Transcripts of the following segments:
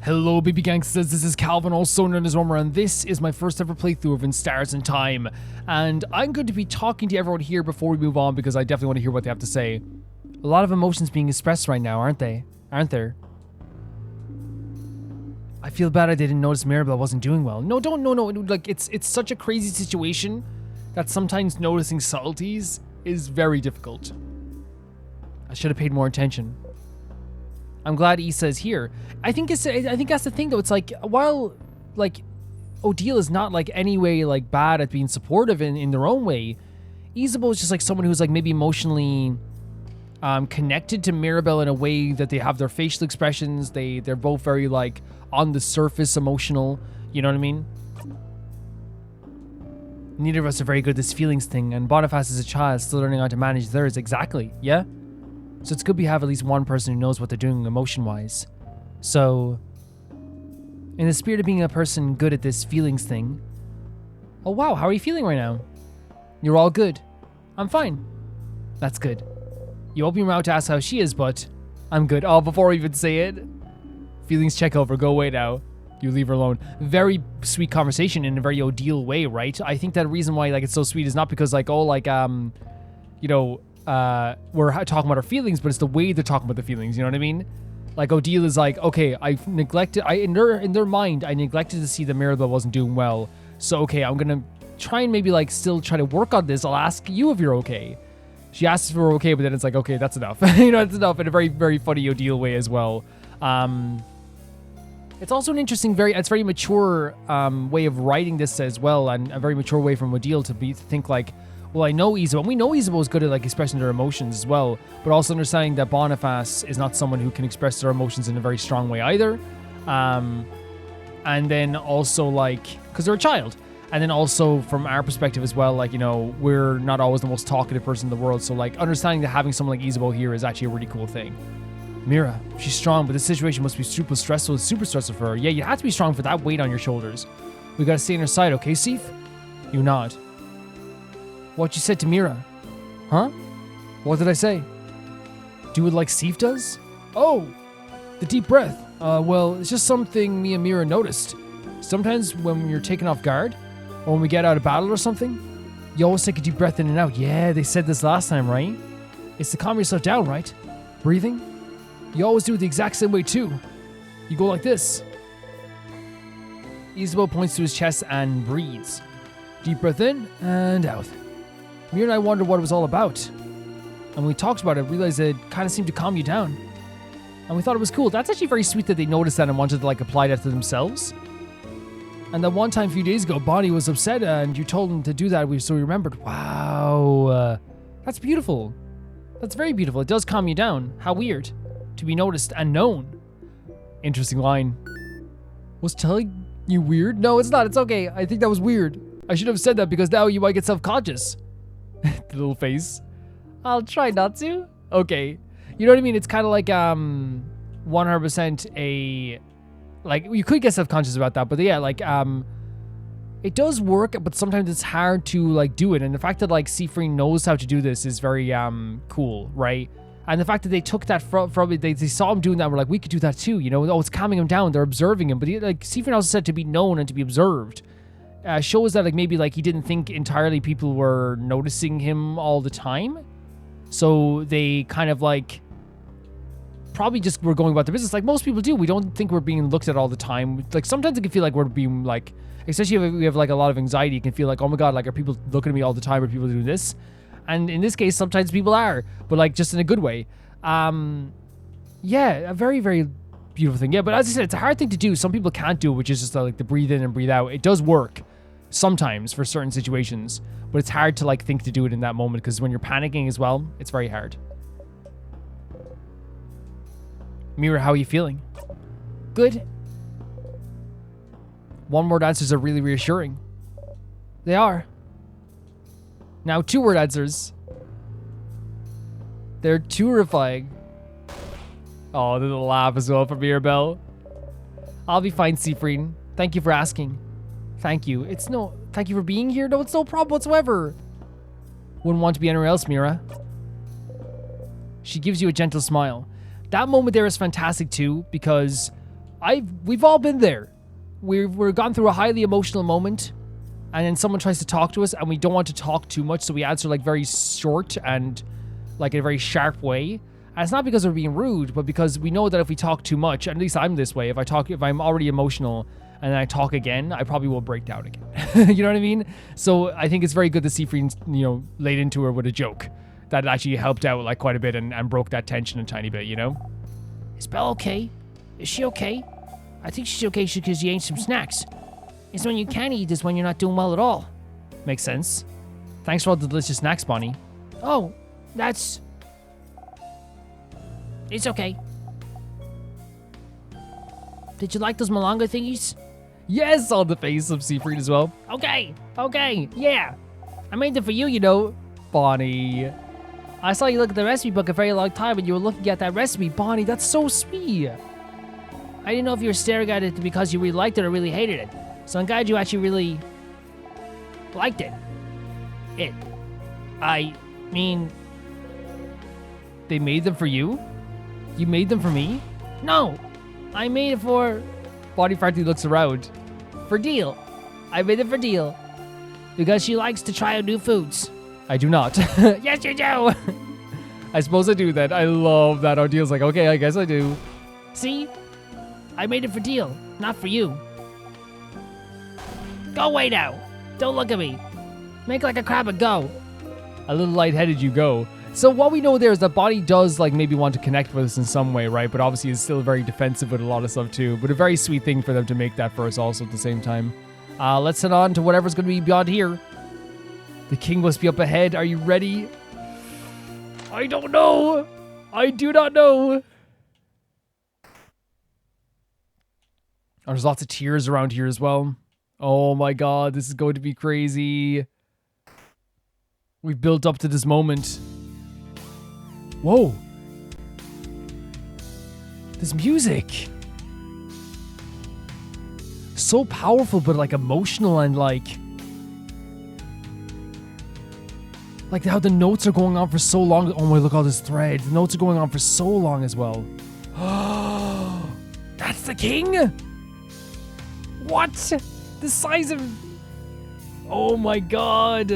Hello baby gangsters, this is Calvin, also known as Romer, and this is my first ever playthrough of In Stars in Time. And I'm going to be talking to everyone here before we move on because I definitely want to hear what they have to say. A lot of emotions being expressed right now, aren't they? Aren't there? I feel bad I didn't notice Mirabelle wasn't doing well. No, no. Like, it's such a crazy situation that sometimes noticing subtleties is very difficult. I should have paid more attention. I'm glad Issa is here. I think that's the thing though. It's like, while like Odile is not like any way like bad at being supportive in their own way, Isabeau is just like someone who's like maybe emotionally connected to Mirabelle in a way that they have their facial expressions. They're both very like on the surface emotional. You know what I mean? Neither of us are very good at this feelings thing, and Boniface is a child still learning how to manage theirs. Exactly. Yeah. So it's good we have at least one person who knows what they're doing emotion-wise. So, in the spirit of being a person good at this feelings thing... Oh wow, how are you feeling right now? You're all good. I'm fine. That's good. You open your mouth to ask how she is, but I'm good. Oh, before I even say it, feelings check over, go away now. You leave her alone. Very sweet conversation in a very Odile way, right? I think that reason why like it's so sweet is not because like, oh, like, you know... we're talking about our feelings, but it's the way they're talking about the feelings, you know what I mean? Like, Odile is like, okay, in their mind, I neglected to see that Mirabelle wasn't doing well, so okay, I'm gonna try and maybe like still try to work on this. I'll ask you if you're okay. She asks if we're okay, but then it's like, okay, that's enough. You know, it's enough in a very, very funny Odile way as well. It's also an interesting, it's very mature way of writing this as well, and a very mature way from Odile to think like, well, I know Isabeau, and we know Isabeau is good at like expressing their emotions as well, but also understanding that Boniface is not someone who can express their emotions in a very strong way either. And then also like, because they're a child. And then also from our perspective as well, like, you know, we're not always the most talkative person in the world. So like understanding that having someone like Isabeau here is actually a really cool thing. Mira, she's strong, but this situation must be super stressful for her. Yeah, you have to be strong for that weight on your shoulders. We gotta stay on her side, okay, Sif? You nod. What you said to Mira? Huh? What did I say? Do it like Sif does? Oh, the deep breath. Well, it's just something me and Mira noticed. Sometimes when you're taken off guard, or when we get out of battle or something, you always take a deep breath in and out. Yeah, they said this last time, right? It's to calm yourself down, right? Breathing? You always do it the exact same way too. You go like this. Isabeau points to his chest and breathes. Deep breath in and out. Mira and I wondered what it was all about. And when we talked about it, realized it kind of seemed to calm you down. And we thought it was cool. That's actually very sweet that they noticed that and wanted to like apply that to themselves. And that one time a few days ago, Bonnie was upset and you told him to do that, so we remembered. Wow. That's beautiful. That's very beautiful. It does calm you down. How weird. To be noticed and known. Interesting line. Was telling you weird? No, it's not. It's okay. I think that was weird. I should have said that because now you might get self-conscious. The little face. I'll try not to. Okay. You know what I mean? It's kind of like 100% a... Like, you could get self-conscious about that, but yeah, like, it does work, but sometimes it's hard to, like, do it. And the fact that, like, Seafree knows how to do this is very, cool, right? And the fact that they took that from it, they saw him doing that, we're like, we could do that too, you know? Oh, it's calming him down, they're observing him. But, like, Seafree also said to be known and to be observed. Shows that like maybe like he didn't think entirely people were noticing him all the time, so they kind of like probably just were going about their business like most people do. We don't think we're being looked at all the time. Like sometimes it can feel like we're being like, especially if we have like a lot of anxiety, it can feel like, oh my god, like are people looking at me all the time? Are people doing this? And in this case, sometimes people are, but like just in a good way. Yeah, a very, very beautiful thing. Yeah, but as I said, it's a hard thing to do. Some people can't do it, which is just like the breathe in and breathe out. It does work sometimes for certain situations, but it's hard to like think to do it in that moment because when you're panicking as well, it's very hard. Mira, how are you feeling? Good. One-word answers are really reassuring. They are. Now two-word answers. They're terrifying. Oh, there's a laugh as well from Mirabelle. I'll be fine, Seafree. Thank you for asking. Thank you. Thank you for being here. No, it's no problem whatsoever. Wouldn't want to be anywhere else, Mira. She gives you a gentle smile. That moment there is fantastic too, because we've all been there. We're gone through a highly emotional moment, and then someone tries to talk to us, and we don't want to talk too much, so we answer like very short and like in a very sharp way. And it's not because we're being rude, but because we know that if we talk too much, at least I'm this way. If I'm already emotional and then I talk again, I probably will break down again. You know what I mean? So I think it's very good that Siegfried, laid into her with a joke that actually helped out like quite a bit and broke that tension a tiny bit. Is Belle okay? Is she okay? I think she's okay because she ate some snacks. It's when you can't eat is when you're not doing well at all. Makes sense. Thanks for all the delicious snacks, Bonnie. Oh, it's okay. Did you like those Malanga thingies? Yes, on the face of Siegfried as well. Okay, yeah. I made them for you, Bonnie. I saw you look at the recipe book a very long time and you were looking at that recipe. Bonnie, that's so sweet. I didn't know if you were staring at it because you really liked it or really hated it. So I'm glad you actually really liked it. I mean, they made them for you? You made them for me? No, I made it for... Bonnie frankly looks around. For Deal. I made it for Deal. Because she likes to try out new foods. I do not. Yes, you do. I suppose I do that. I love that. Deal's like, okay, I guess I do. See? I made it for Deal, not for you. Go away now. Don't look at me. Make like a crab and go. A little lightheaded you go. So what we know there is that Bonnie does like maybe want to connect with us in some way, right? But obviously is still very defensive with a lot of stuff too. But a very sweet thing for them to make that for us also at the same time. Let's head on to whatever's going to be beyond here. The king must be up ahead. Are you ready? I don't know. I do not know. Oh, there's lots of tears around here as well. Oh my god, this is going to be crazy. We've built up to this moment. Whoa. This music. So powerful, but like emotional and like how the notes are going on for so long. Oh my, look at all this thread. The notes are going on for so long as well. That's the king? What? The size of... Oh my god.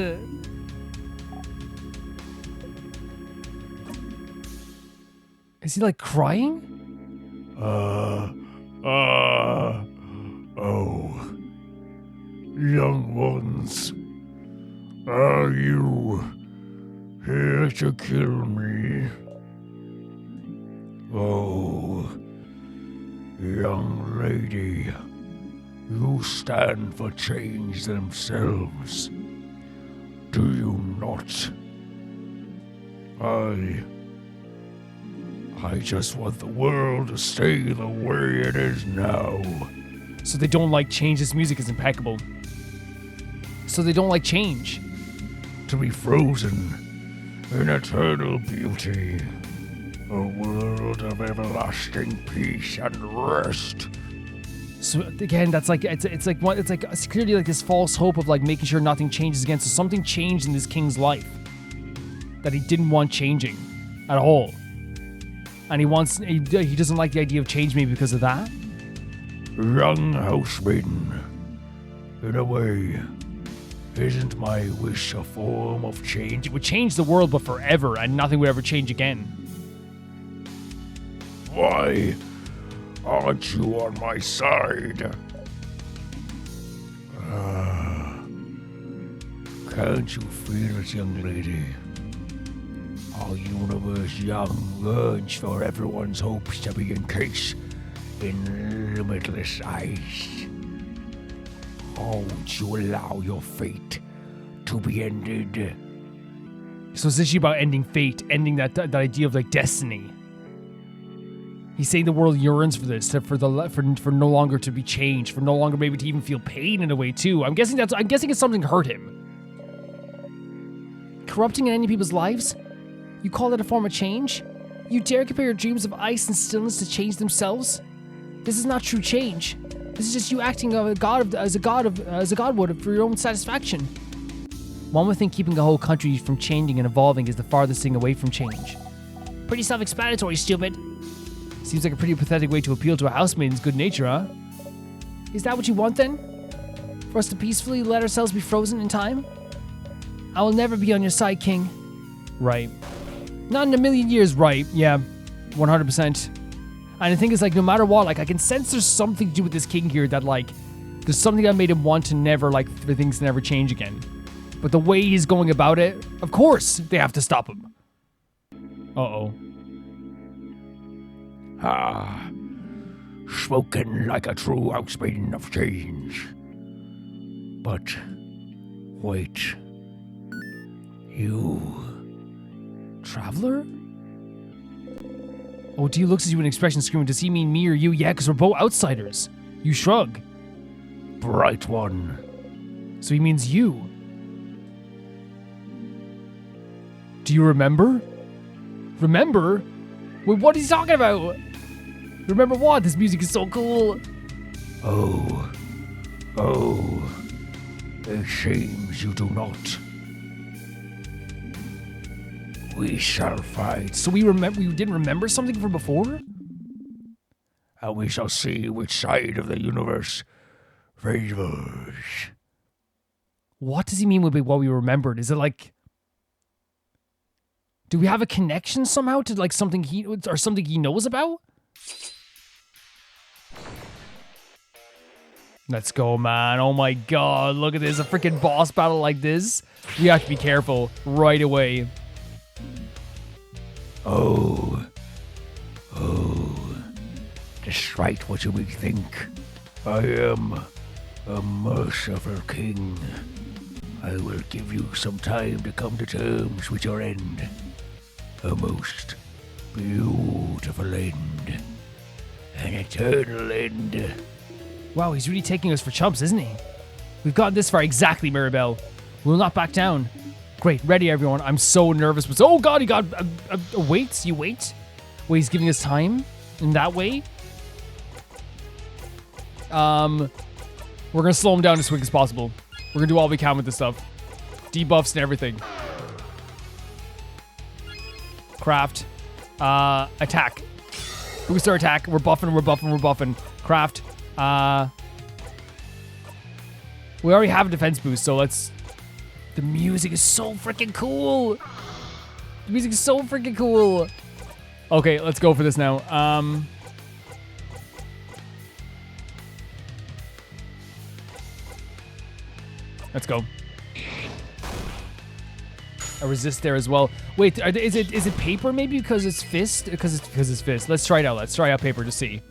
Is he like crying? Oh. Young ones. Are you here to kill me? Oh. Young lady. You stand for change themselves. Do you not? I just want the world to stay the way it is now. So they don't like change. This music is impeccable. So they don't like change. To be frozen in eternal beauty. A world of everlasting peace and rest. So again, that's like it's clearly like this false hope of like making sure nothing changes again. So something changed in this king's life that he didn't want changing at all, and he doesn't like the idea of change maybe because of that. Young housemaiden, in a way, isn't my wish a form of change? It would change the world, but forever, and nothing would ever change again. Why aren't you on my side? Can't you feel it, young lady? Our universe young yearns for everyone's hopes to be encased in limitless ice. How would you allow your fate to be ended? So it's actually about ending fate, ending that idea of like destiny. He's saying the world yearns for this, for no longer to be changed, for no longer maybe to even feel pain in a way too. I'm guessing it's something hurt him. Corrupting and ending people's lives? You call that a form of change? You dare compare your dreams of ice and stillness to change themselves? This is not true change. This is just you acting as a god would for your own satisfaction. One would think keeping a whole country from changing and evolving is the farthest thing away from change. Pretty self-explanatory, stupid. Seems like a pretty pathetic way to appeal to a housemaiden's good nature, huh? Is that what you want then? For us to peacefully let ourselves be frozen in time? I will never be on your side, King. Right. Not in a million years, right? Yeah, 100%. And the thing is, like, no matter what, like, I can sense there's something to do with this king here that, like, there's something that made him want to never, like, for things to never change again. But the way he's going about it, of course, they have to stop him. Uh-oh. Ah, spoken like a true housemaiden of change. But, wait. You... Traveler? Oh, D looks at you with an expression screaming, does he mean me or you? Yeah, because we're both outsiders. You shrug. Bright one. So he means you. Do you remember? Remember? Wait, what is he talking about? Remember what? This music is so cool. Oh. It seems you do not. We shall fight. So we didn't remember something from before? And we shall see which side of the universe favors. What does he mean with what we remembered? Is it like... Do we have a connection somehow to like something he knows about? Let's go, man. Oh my god, look at this. A freaking boss battle like this. We have to be careful right away. Oh. Despite what you may think, I am a merciful king. I will give you some time to come to terms with your end. A most beautiful end. An eternal end. Wow, he's really taking us for chumps, isn't he? We've gotten this far exactly, Mirabelle. We'll not back down. Great, ready everyone. I'm so nervous. But oh god, he got wait. You wait? Wait, he's giving us time in that way. We're gonna slow him down as quick as possible. We're gonna do all we can with this stuff. Debuffs and everything. Craft. Attack. Booster attack. We're buffing. Craft. We already have a defense boost, so let's... The music is so freaking cool. The music is so freaking cool. Okay, let's go for this now. Let's go. A resist there as well. Wait, is it paper maybe because it's fist? Because it's fist. Let's try it out. Let's try out paper to see.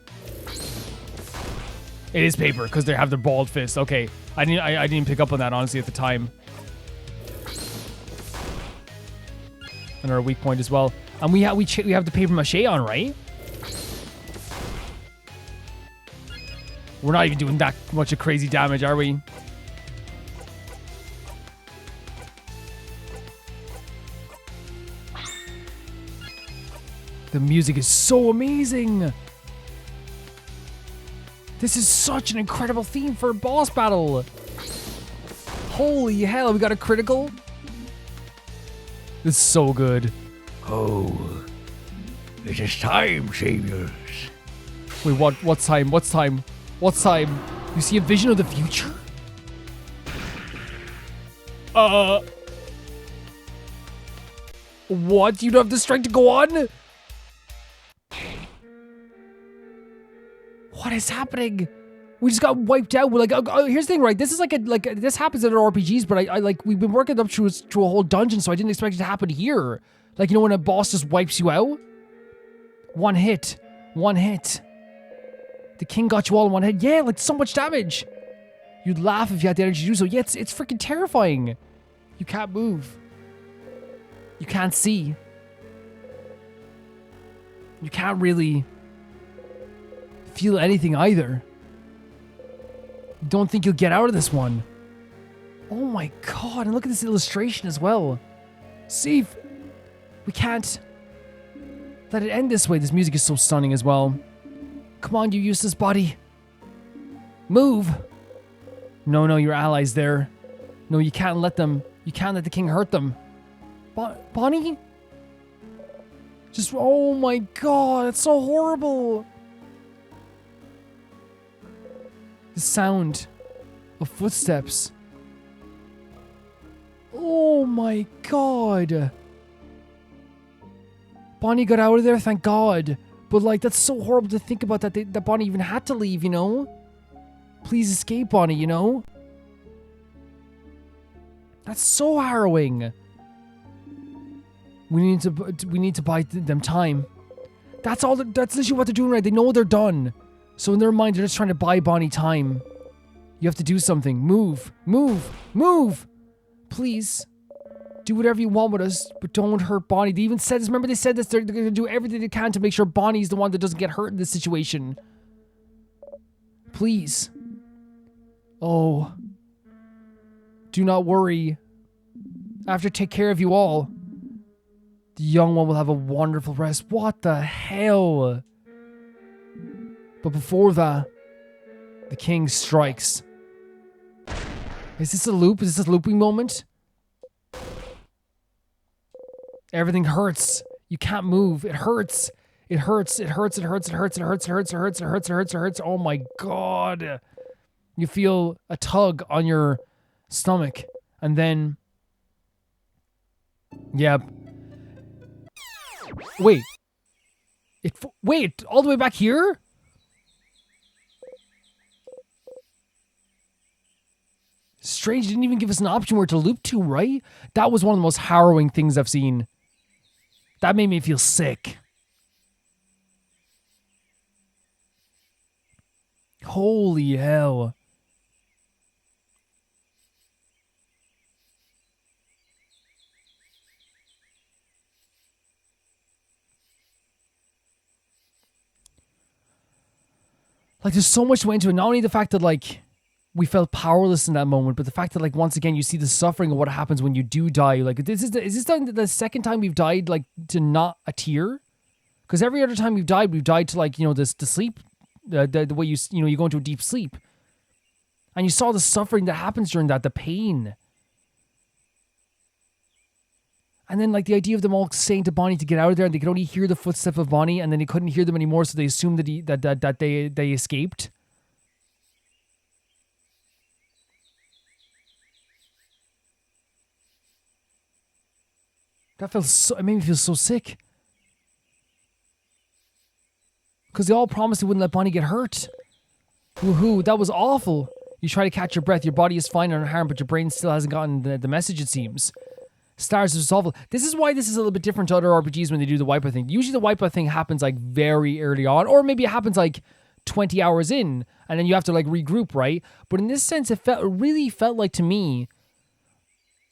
It is paper because they have their bald fist. Okay, I didn't pick up on that honestly at the time. Another weak point as well. And we have the paper mache on, right? We're not even doing that much of crazy damage, are we? The music is so amazing. This is such an incredible theme for a boss battle. Holy hell, we got a critical? This is so good. Oh, it is time, saviors. Wait, what's time? What's time? What's time? You see a vision of the future? What? You don't have the strength to go on? What is happening? We just got wiped out. We're like, here's the thing, right? This is like this happens in our RPGs, but I like we've been working up to a whole dungeon, so I didn't expect it to happen here. Like, you know, when a boss just wipes you out, one hit. The king got you all in one hit. Yeah, like so much damage. You'd laugh if you had the energy to do so. Yeah, it's freaking terrifying. You can't move. You can't see. You can't really feel anything either. Don't think you'll get out of this one. Oh my god, and look at this illustration as well. See, we can't let it end this way. This music is so stunning as well. Come on, you useless body. Move. No, your allies there. No, you can't let them. You can't let the king hurt them. Bonnie? Just, oh my god, that's so horrible. The sound of footsteps. Oh my god. Bonnie got out of there, thank god. But like, that's so horrible to think about that Bonnie even had to leave, you know? Please escape, Bonnie, you know? That's so harrowing. We need to buy them time. That's all. That's literally what they're doing, right? They know they're done. So in their mind, they're just trying to buy Bonnie time. You have to do something. Move. Move. Move. Please. Do whatever you want with us, but don't hurt Bonnie. They even said this. Remember they said this. They're going to do everything they can to make sure Bonnie's the one that doesn't get hurt in this situation. Please. Oh. Do not worry. I have to take care of you all. The young one will have a wonderful rest. What the hell? But before that, the king strikes. Is this a loop? Is this a looping moment? Everything hurts. You can't move. It hurts. It hurts. It hurts. It hurts. It hurts. It hurts. It hurts. It hurts. It hurts. It hurts. It hurts. Oh my god. You feel a tug on your stomach. And then... Yep. Wait. Wait, all the way back here? Strange, didn't even give us an option where to loop to, right? That was one of the most harrowing things I've seen. That made me feel sick. Holy hell. Like, there's so much went into it. Not only the fact that, like, we felt powerless in that moment, but the fact that, like, once again, you see the suffering of what happens when you do die. Like, is this the second time we've died, like, to not a tear? Because every other time we've died to, like, you know, the sleep, the way you go into a deep sleep. And you saw the suffering that happens during that, the pain. And then, like, the idea of them all saying to Bonnie to get out of there, and they could only hear the footsteps of Bonnie, and then they couldn't hear them anymore, so they assumed that they escaped. It made me feel so sick. Because they all promised they wouldn't let Bonnie get hurt. Woohoo, that was awful. You try to catch your breath, your body is fine and unharmed, but your brain still hasn't gotten the message, it seems. Stars is awful. This is why this is a little bit different to other RPGs when they do the wipeout thing. Usually the wipeout thing happens like very early on, or maybe it happens like 20 hours in, and then you have to like regroup, right? But in this sense, it really felt like to me,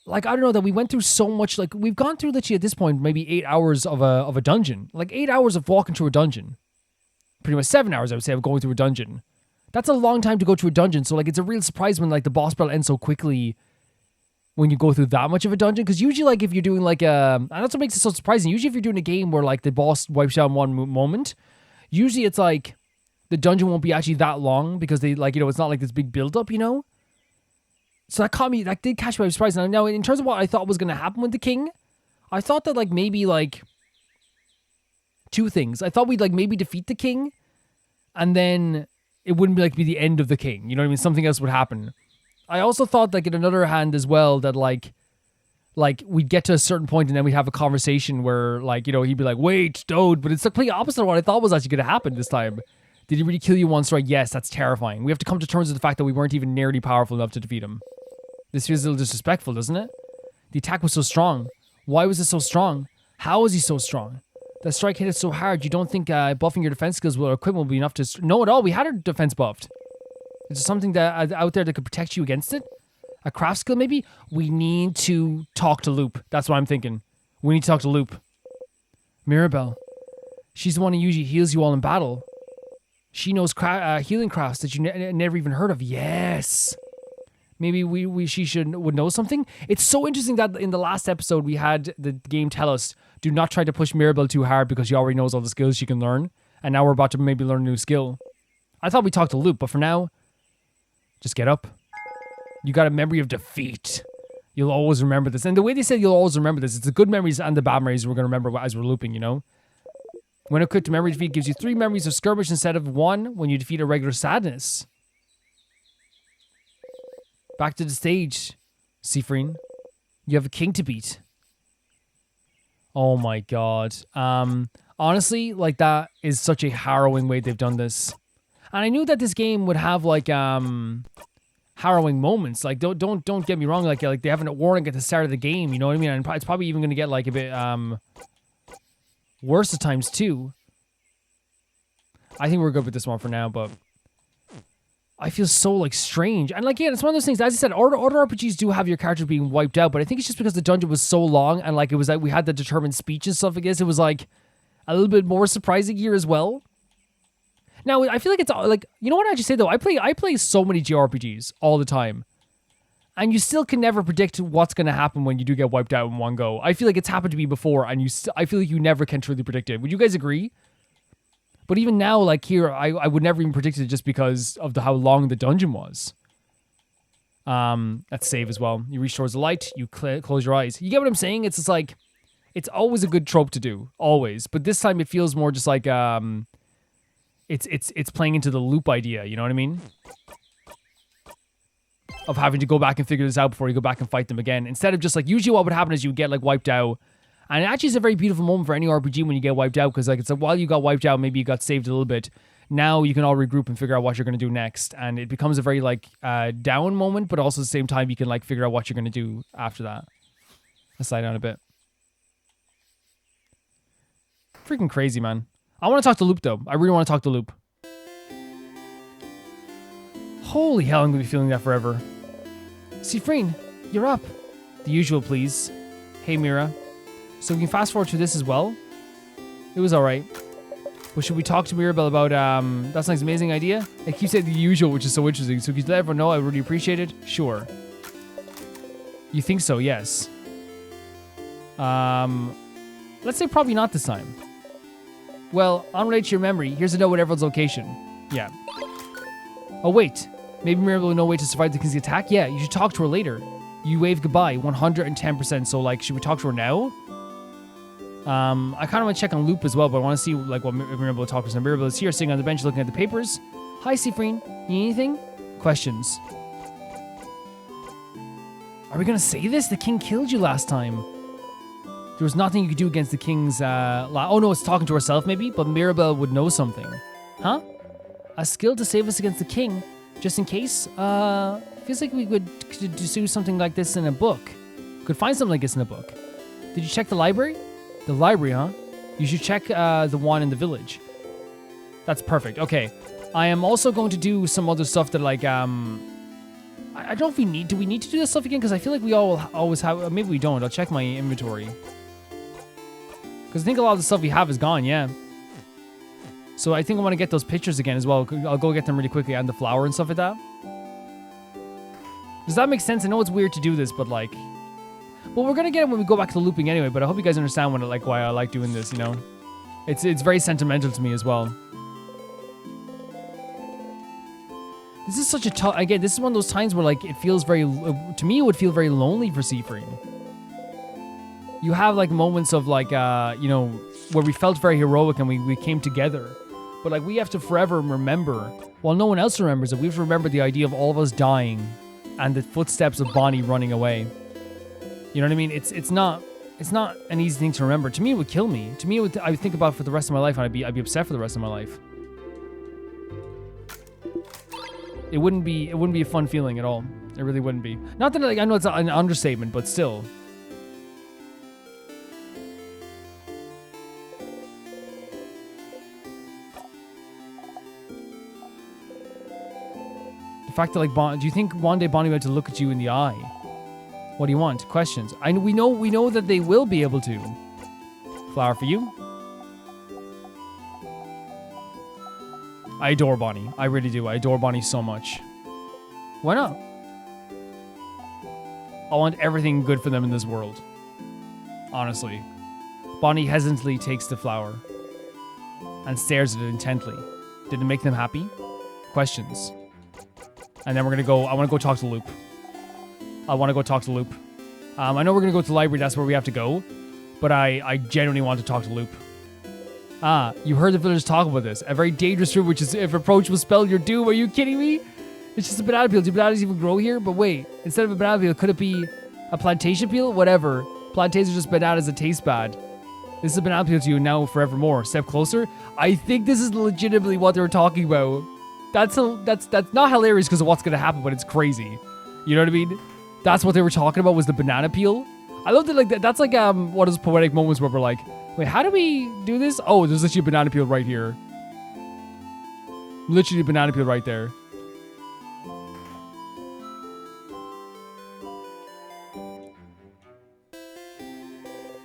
like, I don't know, that we went through so much, like, we've gone through literally at this point, maybe 8 hours of a dungeon. Like, 8 hours of walking through a dungeon. Pretty much 7 hours, I would say, of going through a dungeon. That's a long time to go through a dungeon, so, like, it's a real surprise when, like, the boss battle ends so quickly when you go through that much of a dungeon. Because usually, like, if you're doing, like, and that's what makes it so surprising. Usually, if you're doing a game where, like, the boss wipes out in one moment, usually it's, like, the dungeon won't be actually that long because they, like, you know, it's not like this big build-up, you know? So that did catch me by surprise. Now, in terms of what I thought was going to happen with the king, I thought that, like, maybe, like, two things. I thought we'd, like, maybe defeat the king, and then it wouldn't be, like, be the end of the king. You know what I mean? Something else would happen. I also thought, like, in another hand as well, that, like, we'd get to a certain point, and then we'd have a conversation where, like, you know, he'd be like, wait, don't. But it's the complete opposite of what I thought was actually going to happen this time. Did he really kill you once, right? Yes, that's terrifying. We have to come to terms with the fact that we weren't even nearly powerful enough to defeat him. This feels a little disrespectful, doesn't it? The attack was so strong. Why was it so strong? How is he so strong? That strike hit us so hard, you don't think buffing your defense skills or equipment will be enough to... No, at all. We had our defense buffed. Is there something that out there that could protect you against it? A craft skill, maybe? We need to talk to Loop. That's what I'm thinking. We need to talk to Loop. Mirabelle. She's the one who usually heals you all in battle. She knows healing crafts that you never even heard of. Yes. Maybe she would know something. It's so interesting that in the last episode we had the game tell us, do not try to push Mirabelle too hard because she already knows all the skills she can learn. And now we're about to maybe learn a new skill. I thought we talked to Loop, but for now, just get up. You got a memory of defeat. You'll always remember this. And the way they said you'll always remember this, it's the good memories and the bad memories we're going to remember as we're looping, you know? When equipped, memory defeat gives you 3 memories of skirmish instead of 1 when you defeat a regular sadness. Back to the stage, Sifrin. You have a king to beat. Oh my god. Honestly, like, that is such a harrowing way they've done this. And I knew that this game would have, like, harrowing moments. Like, don't get me wrong. Like they have a warning at the start of the game. You know what I mean? And it's probably even going to get, like, a bit worse at times too. I think we're good with this one for now, but I feel so, like, strange. And, like, yeah, it's one of those things, as I said, other RPGs do have your character being wiped out, but I think it's just because the dungeon was so long and, like, it was like we had the determined speech and stuff. I guess it was, like, a little bit more surprising here as well. Now, I feel like it's, like, you know what I just say, though? I play so many JRPGs all the time, and you still can never predict what's going to happen when you do get wiped out in one go. I feel like it's happened to me before, and I feel like you never can truly predict it. Would you guys agree? But even now, like, here, I would never even predict it just because of how long the dungeon was. Let's save as well. You reach towards the light, you close your eyes. You get what I'm saying? It's just like, it's always a good trope to do, always. But this time it feels more just like, it's playing into the loop idea, you know what I mean? Of having to go back and figure this out before you go back and fight them again. Instead of just, like, usually what would happen is you get, like, wiped out. And it actually is a very beautiful moment for any RPG when you get wiped out, because, like, it's like, while you got wiped out, maybe you got saved a little bit. Now you can all regroup and figure out what you're going to do next. And it becomes a very, like, down moment, but also at the same time, you can, like, figure out what you're going to do after that. Let's slide down a bit. Freaking crazy, man. I want to talk to Loop, though. I really want to talk to Loop. Holy hell, I'm going to be feeling that forever. Sifrin, you're up. The usual, please. Hey, Mira. So we can fast forward to this as well. It was alright. But should we talk to Mirabelle about, that's an amazing idea? I keep saying the usual, which is so interesting. So can you let everyone know I really appreciate it? Sure. You think so? Yes. Let's say probably not this time. Well, unrelated to your memory, here's a note with everyone's location. Yeah. Oh, wait. Maybe Mirabelle will know a way to survive the king's attack? Yeah, you should talk to her later. You waved goodbye, 110%. So, like, should we talk to her now? I kind of want to check on Loop as well, but I want to see, like, what Mirabelle will talk to us. Mirabelle is here, sitting on the bench looking at the papers. Hi, Sifrin. Need anything? Questions. Are we going to say this? The king killed you last time. There was nothing you could do against the king's, oh no, it's talking to herself maybe, but Mirabelle would know something. Huh? A skill to save us against the king, just in case? Feels like we could do something like this in a book. Could find something like this in a book. Did you check the library? The library, huh? You should check the one in the village. That's perfect. Okay. I am also going to do some other stuff that, like, I don't know if we need... Do we need to do this stuff again? Because I feel like we always have... Maybe we don't. I'll check my inventory. Because I think a lot of the stuff we have is gone, yeah. So I think I want to get those pictures again as well. I'll go get them really quickly, and the flower and stuff like that. Does that make sense? I know it's weird to do this, but, like... Well, we're going to get it when we go back to the looping anyway, but I hope you guys understand why I like doing this, you know? It's very sentimental to me as well. This is such a tough... Again, this is one of those times where, like, it feels very... To me, it would feel very lonely for Sifrin. You have, like, moments of, like, you know, where we felt very heroic and we came together. But, like, we have to forever remember, while no one else remembers it, we have to remember the idea of all of us dying and the footsteps of Bonnie running away. You know what I mean? It's not an easy thing to remember. To me, it would kill me. To me, I would think about it for the rest of my life, and I'd be upset for the rest of my life. It wouldn't be a fun feeling at all. It really wouldn't be. Not that, like, I know it's an understatement, but still. The fact that, like, do you think one day Bonnie would have to look at you in the eye? What do you want? Questions. We know that they will be able to. Flower for you. I adore Bonnie. I really do. I adore Bonnie so much. Why not? I want everything good for them in this world. Honestly. Bonnie hesitantly takes the flower and stares at it intently. Did it make them happy? Questions. And then we're gonna go. I want to go talk to Loop. I want to go talk to Loop. I know we're gonna go to the library. That's where we have to go. But I genuinely want to talk to Loop. Ah, you heard the villagers talk about this. A very dangerous fruit, which is, if approached, will spell your doom. Are you kidding me? It's just a banana peel. Do bananas even grow here? But wait, instead of a banana peel, could it be a plantation peel? Whatever. Plantains are just bananas that taste bad. This is a banana peel to you now forevermore. Step closer. I think this is legitimately what they were talking about. That's not hilarious because of what's gonna happen, but it's crazy. You know what I mean? That's what they were talking about, was the banana peel. I love that. Like that's like one of those poetic moments where we're like, wait, how do we do this? Oh, there's literally a banana peel right here. Literally a banana peel right there.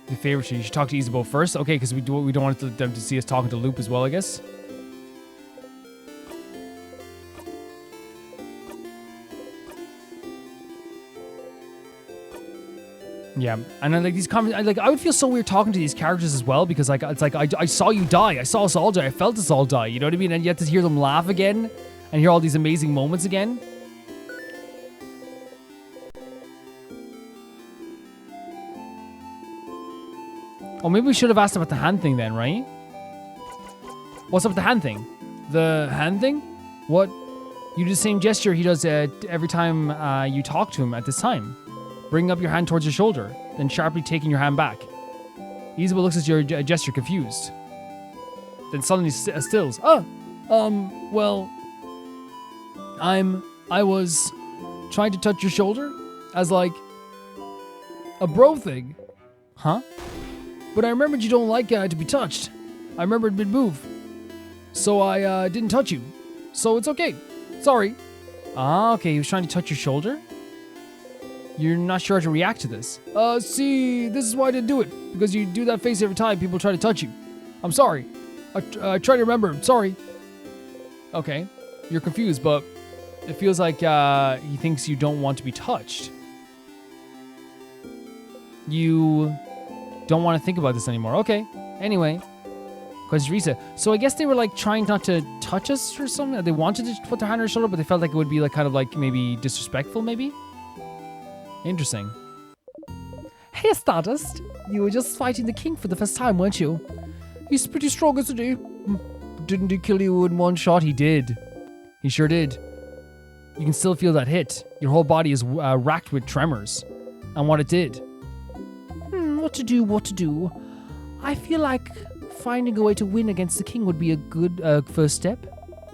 The favorite you should talk to Isabeau first. Okay, because we don't want them to see us talking to Loop as well, I guess. Yeah, and then like these comments, I would feel so weird talking to these characters as well, because like it's like I saw you die, I saw us all die, I felt us all die. You know what I mean? And you have to hear them laugh again, and hear all these amazing moments again. Oh, maybe we should have asked about the hand thing then, right? What's up with the hand thing? The hand thing? What? You do the same gesture he does every time you talk to him at this time. Bringing up your hand towards your shoulder, then sharply taking your hand back. Isabeau looks at your gesture confused. Then suddenly stills. Well, I was trying to touch your shoulder as like a bro thing. Huh? But I remembered you don't like to be touched. I remembered mid-move. So I didn't touch you. So it's okay. Sorry. Ah, okay, he was trying to touch your shoulder? You're not sure how to react to this. See, this is why I didn't do it. Because you do that face every time people try to touch you. I'm sorry. I try to remember. Sorry. Okay. You're confused, but it feels like he thinks you don't want to be touched. You don't want to think about this anymore. Okay. Anyway. Question Risa. So I guess they were like trying not to touch us or something. They wanted to put their hand on our shoulder, but they felt like it would be like kind of like maybe disrespectful, maybe? Interesting. Hey, Stardust. You were just fighting the king for the first time, weren't you? He's pretty strong, isn't he? Didn't he kill you in one shot? He did. He sure did. You can still feel that hit. Your whole body is racked with tremors. And what it did. What to do? I feel like finding a way to win against the king would be a good first step.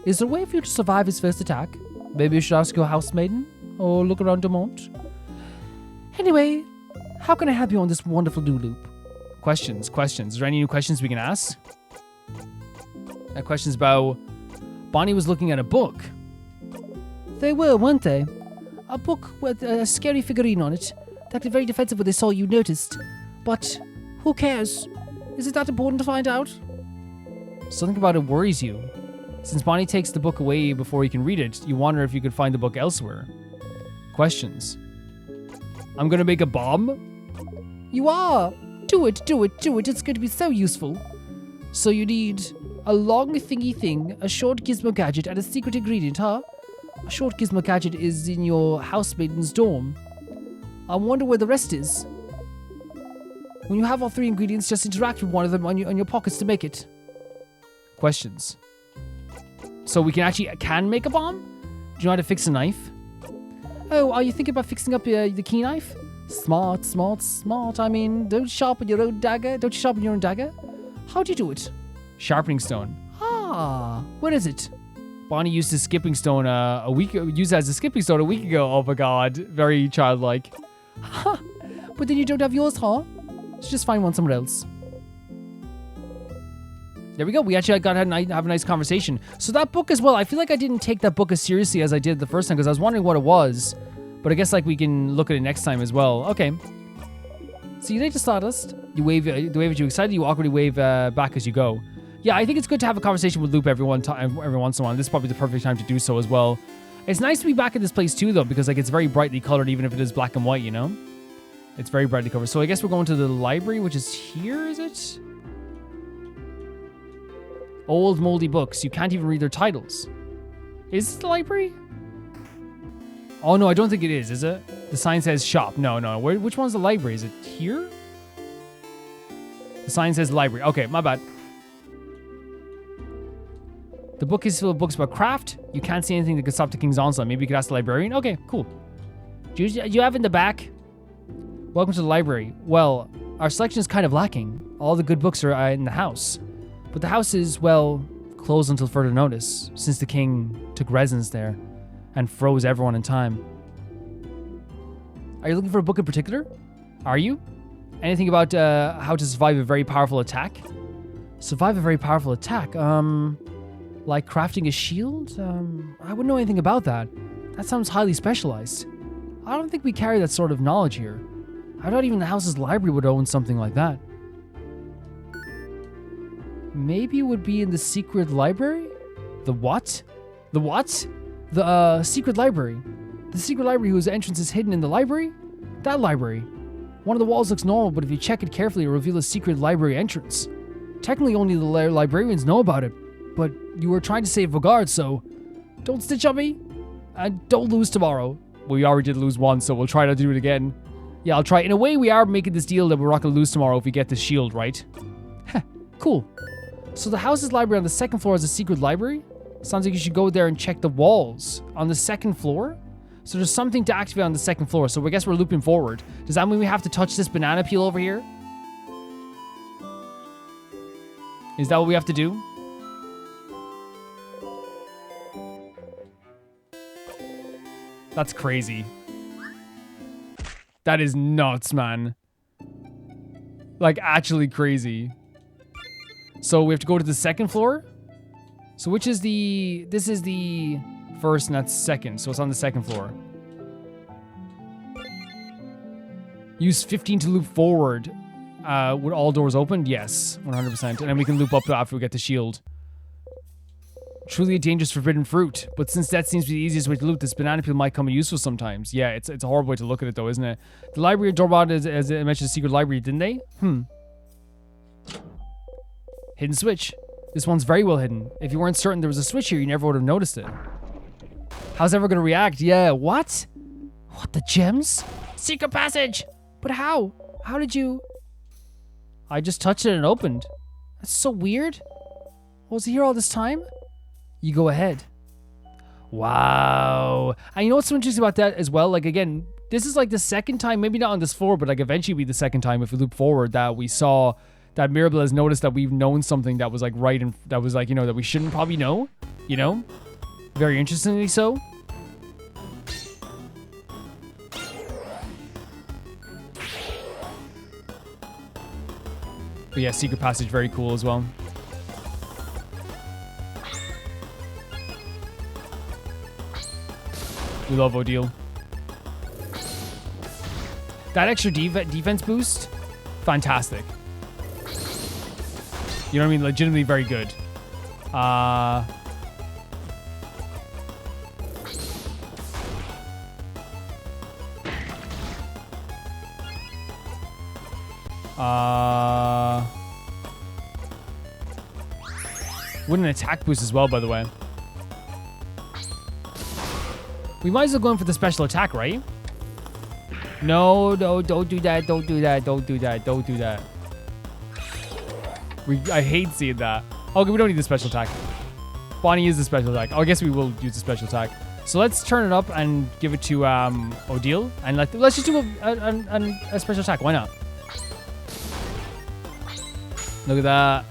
Is there a way for you to survive his first attack? Maybe you should ask your housemaiden? Or look around Demont? Anyway, how can I help you on this wonderful new loop? Questions. Is there any new questions we can ask? Questions about... Bonnie was looking at a book. They were, weren't they? A book with a scary figurine on it. They acted very defensive when they saw you noticed. But who cares? Is it that important to find out? Something about it worries you. Since Bonnie takes the book away before you can read it, you wonder if you could find the book elsewhere. Questions. I'm gonna make a bomb? You are! Do it. It's going to be so useful. So you need a long thingy thing, a short gizmo gadget, and a secret ingredient, huh? A short gizmo gadget is in your housemaiden's dorm. I wonder where the rest is. When you have all three ingredients, just interact with one of them on your pockets to make it. Questions. So we can make a bomb? Do you know how to fix a knife? Oh, are you thinking about fixing up the key knife? Smart. I mean, don't you sharpen your own dagger? How do you do it? Sharpening stone. Ah, what is it? Bonnie used a skipping stone used it as a skipping stone a week ago. Oh my god, very childlike. Ha! But then you don't have yours, huh? Let's just find one somewhere else. There we go. We actually got to have a nice conversation. So that book as well, I feel like I didn't take that book as seriously as I did the first time because I was wondering what it was. But I guess like we can look at it next time as well. Okay. See you later, Stardust. You wave at you excited. You awkwardly wave back as you go. Yeah, I think it's good to have a conversation with Loop every once in a while. This is probably the perfect time to do so as well. It's nice to be back in this place too, though, because like it's very brightly colored, even if it is black and white. You know, it's very brightly covered. So I guess we're going to the library, which is here. Is it? Old moldy books. You can't even read their titles. Is this the library? Oh no, I don't think it is it? The sign says shop. No. Which one's the library? Is it here? The sign says library. Okay, my bad. The bookcase is filled with books about craft. You can't see anything that could stop the king's onslaught. Maybe you could ask the librarian. Okay, cool. Do you have in the back? Welcome to the library. Well, our selection is kind of lacking. All the good books are in the house. But the house is, well, closed until further notice, since the king took residence there and froze everyone in time. Are you looking for a book in particular? Are you? Anything about how to survive a very powerful attack? Survive a very powerful attack? Like crafting a shield? I wouldn't know anything about that. That sounds highly specialized. I don't think we carry that sort of knowledge here. I thought even the house's library would own something like that. Maybe it would be in the secret library? The what? The what? The secret library. The secret library whose entrance is hidden in the library? That library. One of the walls looks normal, but if you check it carefully, it'll reveal a secret library entrance. Technically, only the librarians know about it, but you were trying to save Vogard, so don't stitch on me, and don't lose tomorrow. We already did lose once, so we'll try not to do it again. Yeah, I'll try. In a way, we are making this deal that we're not going to lose tomorrow if we get this shield, right? Heh, cool. So the house's library on the second floor is a secret library? Sounds like you should go there and check the walls. On the second floor? So there's something to activate on the second floor, so I guess we're looping forward. Does that mean we have to touch this banana peel over here? Is that what we have to do? That's crazy. That is nuts, man. Like, actually crazy. So we have to go to the second floor? So which is the... This is the first and that's second. So it's on the second floor. Use 15 to loop forward. With all doors opened? Yes, 100%. And then we can loop up after we get the shield. Truly a dangerous forbidden fruit. But since that seems to be the easiest way to loop, this banana peel might come in useful sometimes. Yeah, it's a horrible way to look at it though, isn't it? The library Dorbod, as I mentioned, the secret library, didn't they? Hidden switch. This one's very well hidden. If you weren't certain there was a switch here, you never would have noticed it. How's everyone gonna react? Yeah, what? What, the gems? Secret passage! But how? How did you... I just touched it and opened. That's so weird. Was he here all this time? You go ahead. Wow. And you know what's so interesting about that as well? Like, again, this is like the second time, maybe not on this floor, but like eventually be the second time if we loop forward that we saw that Mirabelle has noticed that we've known something that was like right and that was like, you know, that we shouldn't probably know, you know? Very interestingly so. But yeah, secret passage, very cool as well. We love Odile. That extra defense boost, fantastic. You know what I mean? Legitimately very good. With an attack boost as well, by the way. We might as well go in for the special attack, right? No, don't do that, don't do that, don't do that, don't do that. I hate seeing that. Okay, we don't need the special attack. Bonnie is the special attack. Oh, I guess we will use the special attack. So let's turn it up and give it to Odile. And let's just do a special attack. Why not? Look at that.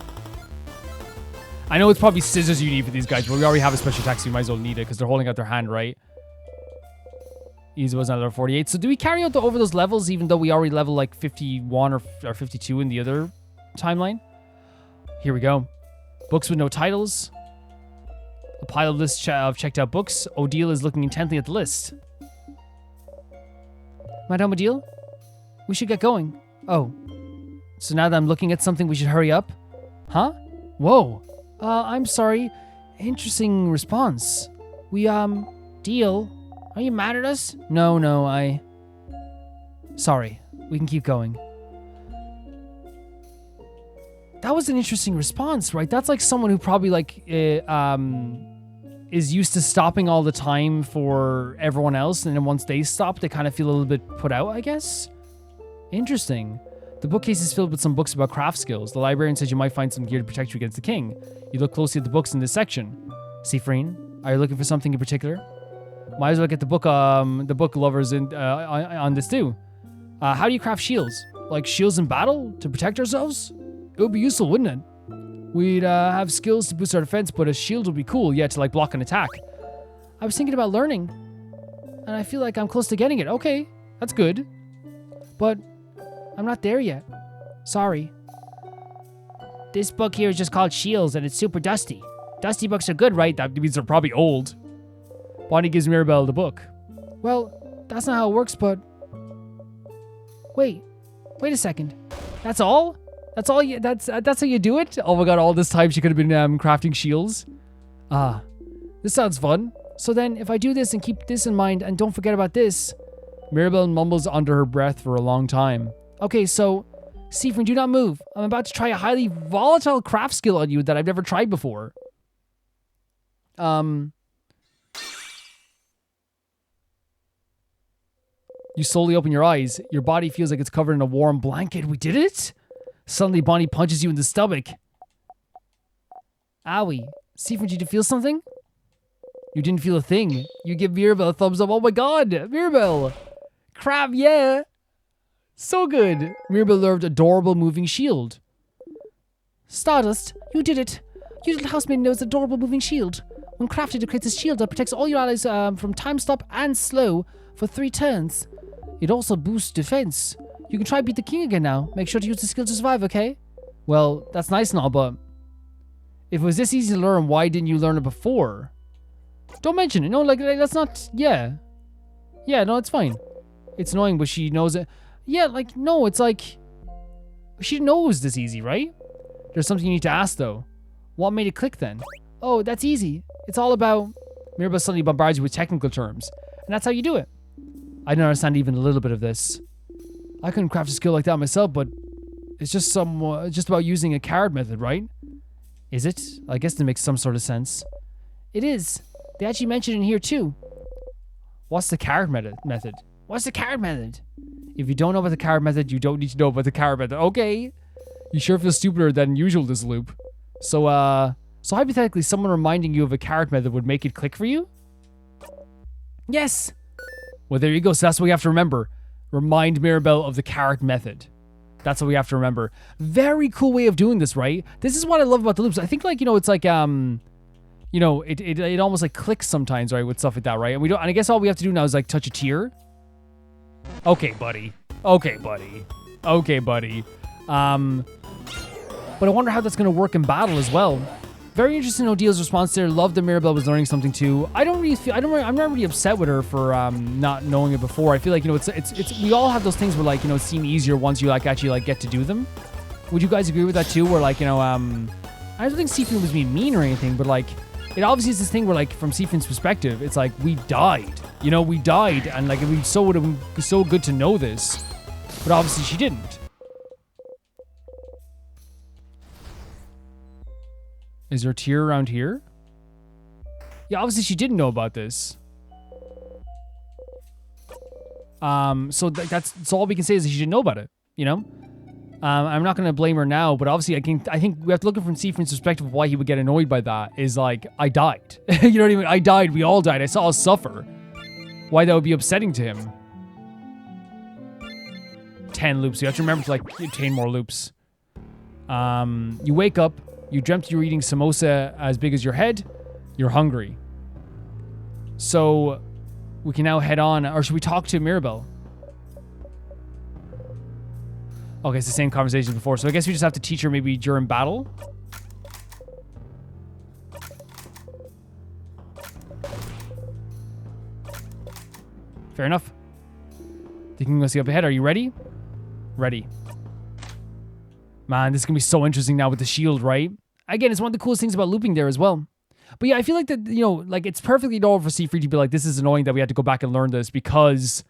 I know it's probably scissors you need for these guys, but we already have a special attack, so we might as well need it because they're holding out their hand, right? Easy was another 48. So do we carry out over those levels even though we already level like 51 or 52 in the other timeline? Here we go. Books with no titles. A pile of lists of checked out books. Odile is looking intently at the list. Madame Odile? We should get going. Oh. So now that I'm looking at something, we should hurry up? Huh? Whoa. I'm sorry. Interesting response. We, deal. Are you mad at us? No, Sorry. We can keep going. That was an interesting response, right? That's like someone who probably like, is used to stopping all the time for everyone else. And then once they stop, they kind of feel a little bit put out, I guess. Interesting. The bookcase is filled with some books about craft skills. The librarian says you might find some gear to protect you against the king. You look closely at the books in this section. Siffreen, are you looking for something in particular? Might as well get the book lovers on this too. How do you craft shields? Like shields in battle to protect ourselves? It would be useful, wouldn't it? We'd have skills to boost our defense, but a shield would be cool, yeah, to like block an attack. I was thinking about learning, and I feel like I'm close to getting it. Okay, that's good. But I'm not there yet. Sorry. This book here is just called Shields, and it's super dusty. Dusty books are good, right? That means they're probably old. Bonnie gives Mirabelle the book. Well, that's not how it works, but... Wait a second. That's all? That's all you... That's how you do it? Oh my god, all this time she could have been crafting shields. This sounds fun. So then, if I do this and keep this in mind and don't forget about this... Mirabelle mumbles under her breath for a long time. Okay, so... Siffreen, do not move. I'm about to try a highly volatile craft skill on you that I've never tried before. You slowly open your eyes. Your body feels like it's covered in a warm blanket. We did it? Suddenly, Bonnie punches you in the stomach. Owie. Siffreen, did you feel something? You didn't feel a thing. You give Mirabelle a thumbs up. Oh my god, Mirabelle. Crap, yeah. So good. Mirabelle learned adorable moving shield. Stardust, you did it. Your little housemaid knows adorable moving shield. When crafted, it creates a shield that protects all your allies from time stop and slow for 3 turns. It also boosts defense. You can try beat the king again now. Make sure to use the skill to survive, okay? Well, that's nice and all, but if it was this easy to learn, why didn't you learn it before? Don't mention it. No, like that's not... Yeah. Yeah, no, it's fine. It's annoying, but she knows it. Yeah, like, no, it's like... She didn't know it was this easy, right? There's something you need to ask, though. What made it click, then? Oh, that's easy. It's all about... Mirabelle suddenly bombards you with technical terms. And that's how you do it. I don't understand even a little bit of this. I couldn't craft a skill like that myself, but... It's just just about using a card method, right? Is it? I guess that makes some sort of sense. It is. They actually mentioned it in here, too. What's the card method? What's the card method? If you don't know about the card method, you don't need to know about the card method. Okay. You sure feel stupider than usual this loop. So hypothetically, someone reminding you of a card method would make it click for you? Yes. Well, there you go. So that's what we have to remember. Remind Mirabelle of the card method. That's what we have to remember. Very cool way of doing this, right? This is what I love about the loops. I think, like, you know, it's like, you know, it almost like clicks sometimes, right, with stuff like that, right? And I guess all we have to do now is like touch a tier. Okay, buddy. Okay, buddy. But I wonder how that's gonna work in battle as well. Very interesting O'Deal's response there. Love that Mirabelle was learning something too. I'm not really upset with her for not knowing it before. I feel like, you know, it's we all have those things where, like, you know, seem easier once you like actually like get to do them. Would you guys agree with that too? Where, like, you know, I don't think Siffreen was being mean or anything, but like, it obviously is this thing where, like, from Siffreen's perspective, it's like we died. You know, we died, and like it would have been so good to know this, but obviously she didn't. Is there a tier around here? Yeah, obviously she didn't know about this. So that's all we can say is that she didn't know about it, you know? I'm not going to blame her now, but obviously I think we have to look at from Siffreen's perspective of why he would get annoyed by that is like, I died. You know what I mean? I died, we all died, I saw us suffer. Why that would be upsetting to him. 10 loops, you have to remember to like obtain more loops. You wake up, you dreamt you were eating samosa as big as your head, you're hungry. So, we can now head on, or should we talk to Mirabelle? Okay, it's the same conversation as before, so I guess we just have to teach her maybe during battle. Fair enough. The king must be up ahead. Are you ready? Ready. Man, this is going to be so interesting now with the shield, right? Again, it's one of the coolest things about looping there as well. But yeah, I feel like that, you know, like it's perfectly normal for Siffreen to be like, this is annoying that we had to go back and learn this, because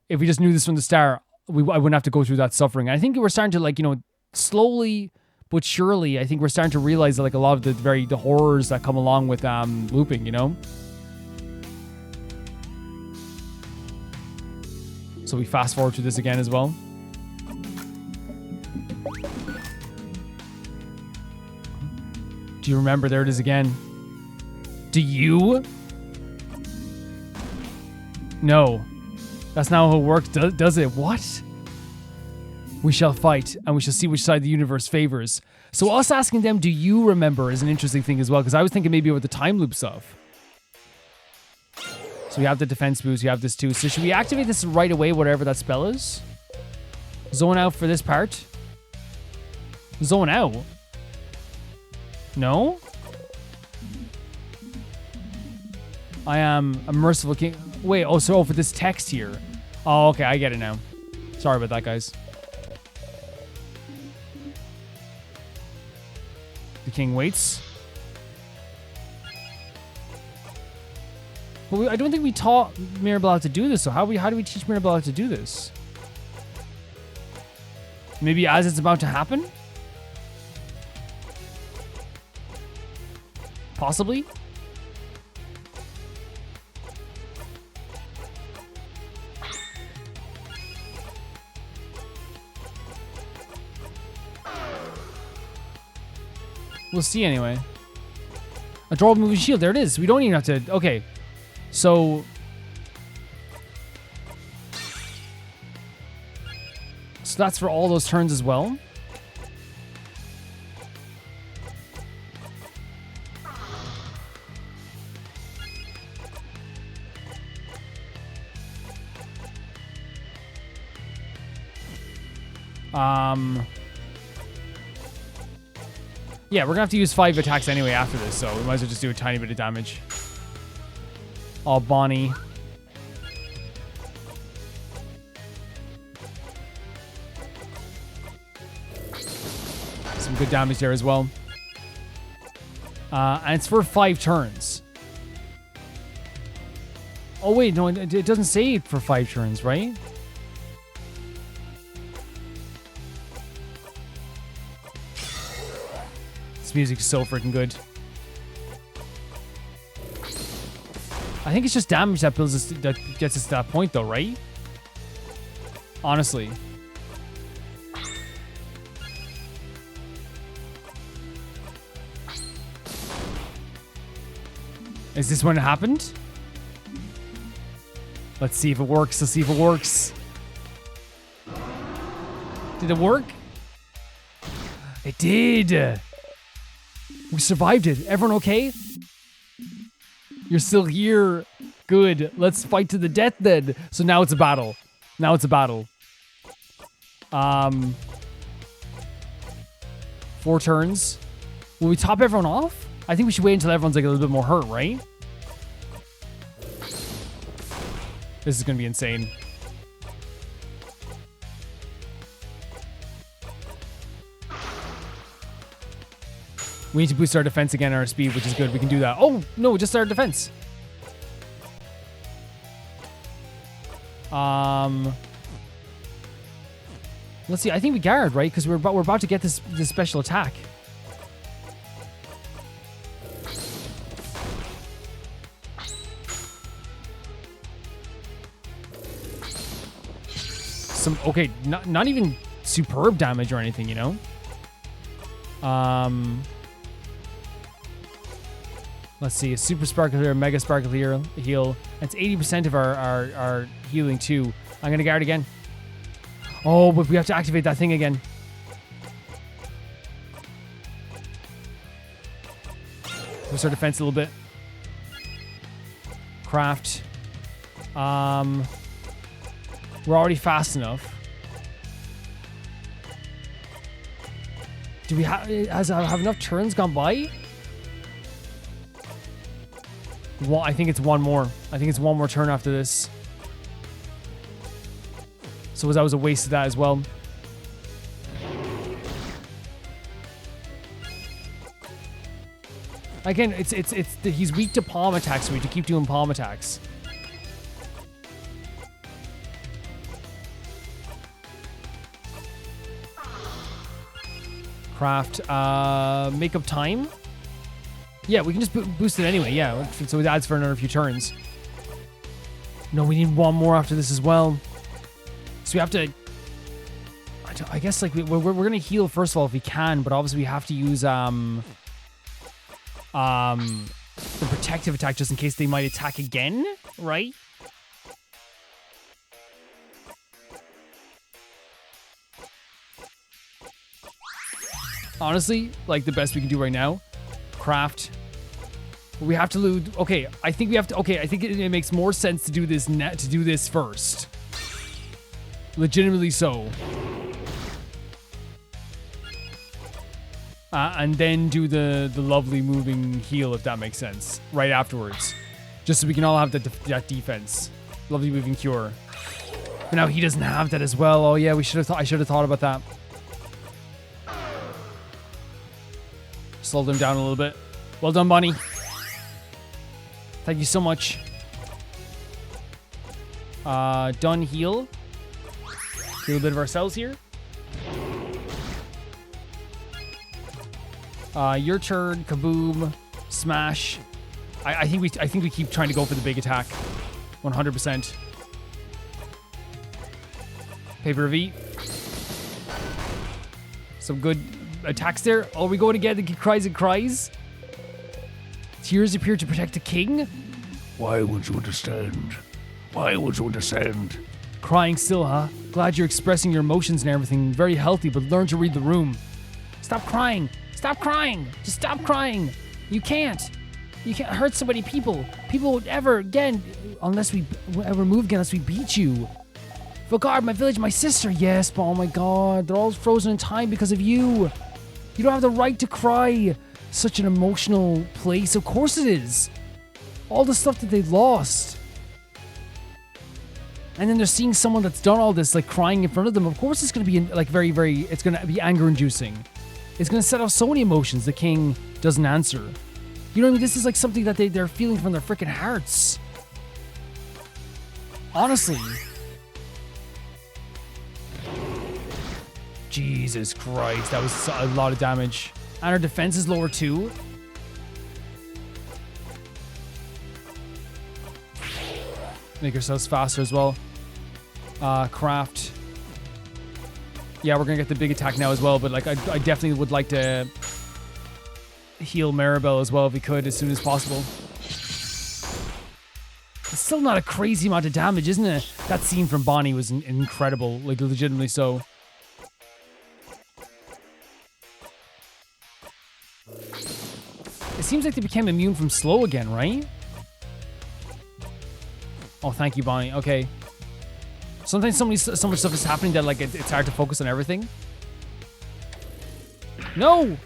if we just knew this from the start, I wouldn't have to go through that suffering. And I think we're starting to, like, you know, slowly but surely, I think we're starting to realize that, like, a lot of the horrors that come along with looping, you know? So we fast forward to this again as well. Do you remember? There it is again. Do you? No. That's not how it works, does it? What? We shall fight, and we shall see which side the universe favors. So us asking them, do you remember, is an interesting thing as well, because I was thinking maybe about the time loop stuff. So we have the defense boost, we have this too. So should we activate this right away, whatever that spell is? Zone out for this part. Zone out? No? I am a merciful king. Wait, oh, so for this text here. Oh, okay, I get it now. Sorry about that, guys. The king waits. But I don't think we taught Mirabelle how to do this, so how do we teach Mirabelle how to do this? Maybe as it's about to happen? Possibly? We'll see anyway. A drawable moving shield. There it is. We don't even have to... Okay. So... So that's for all those turns as well. Yeah, we're gonna have to use 5 attacks anyway after this, so we might as well just do a tiny bit of damage. Oh, Bonnie. Some good damage there as well. And it's for 5 turns. Oh wait, no, it doesn't say for 5 turns, right? This music is so freaking good. I think it's just damage that builds us, that gets us to that point, though, right? Honestly. Is this when it happened? Let's see if it works. Let's see if it works. Did it work? It did. We survived it. Everyone okay? You're still here. Good. Let's fight to the death then. So now it's a battle. Now it's a battle. 4 turns. Will we top everyone off? I think we should wait until everyone's like a little bit more hurt, right? This is gonna be insane. We need to boost our defense again, our speed, which is good. We can do that. Oh, no, just our defense. Let's see. I think we guard, right? Because we're about to get this special attack. Okay, not even superb damage or anything, you know? Let's see, a super sparkle here, mega sparkle here, heal. That's 80% of our healing too. I'm gonna guard again. Oh, but we have to activate that thing again. Boost our defense a little bit. Craft. We're already fast enough. Do we have enough turns gone by? Well, I think it's one more. I think it's one more turn after this. So that was a waste of that as well. Again, he's weak to palm attacks, so we have to keep doing palm attacks. Craft, make up time. Yeah, we can just boost it anyway. Yeah, so it adds for another few turns. No, we need one more after this as well. So we have to. I guess like we're gonna heal first of all if we can, but obviously we have to use the protective attack just in case they might attack again, right? Honestly, like the best we can do right now, craft. We have to lose. Okay, I think we have to. Okay, I think it makes more sense to do this first. Legitimately so. And then do the lovely moving heal, if that makes sense, right afterwards, just so we can all have that defense. Lovely moving cure. But now he doesn't have that as well. Oh yeah, I should have thought about that. Slowed him down a little bit. Well done, Bunny. Thank you so much. Done heal. Do a bit of ourselves here. Your turn. Kaboom. Smash. I think we keep trying to go for the big attack. 100%. Paper V. Some good attacks there. Oh, we going again. He cries and cries. Tears appear to protect the king. Why would you understand? Why would you understand? Crying still, huh? Glad you're expressing your emotions and everything. Very healthy, but learn to read the room. Stop crying. Stop crying. Just stop crying. You can't. You can't hurt so many people. People would ever again, unless we ever move again, unless we beat you. Regard my village, my sister. Yes, but oh my god, they're all frozen in time because of you. You don't have the right to cry. Such an emotional place. Of course it is. All the stuff that they lost. And then they're seeing someone that's done all this, like crying in front of them. Of course it's going to be like very, it's going to be anger inducing. It's going to set off so many emotions the king doesn't answer. You know what I mean? This is like something that they're feeling from their freaking hearts. Honestly. Jesus Christ, that was a lot of damage. And our defense is lower too. Make ourselves faster as well. Craft. Yeah, we're gonna get the big attack now as well, but like I definitely would like to heal Maribel as well if we could as soon as possible. It's still not a crazy amount of damage, isn't it? That scene from Bonnie was incredible, like legitimately so. It seems like they became immune from slow again, right? Oh, thank you, Bonnie. Okay. Sometimes so much stuff is happening that like it's hard to focus on everything. No!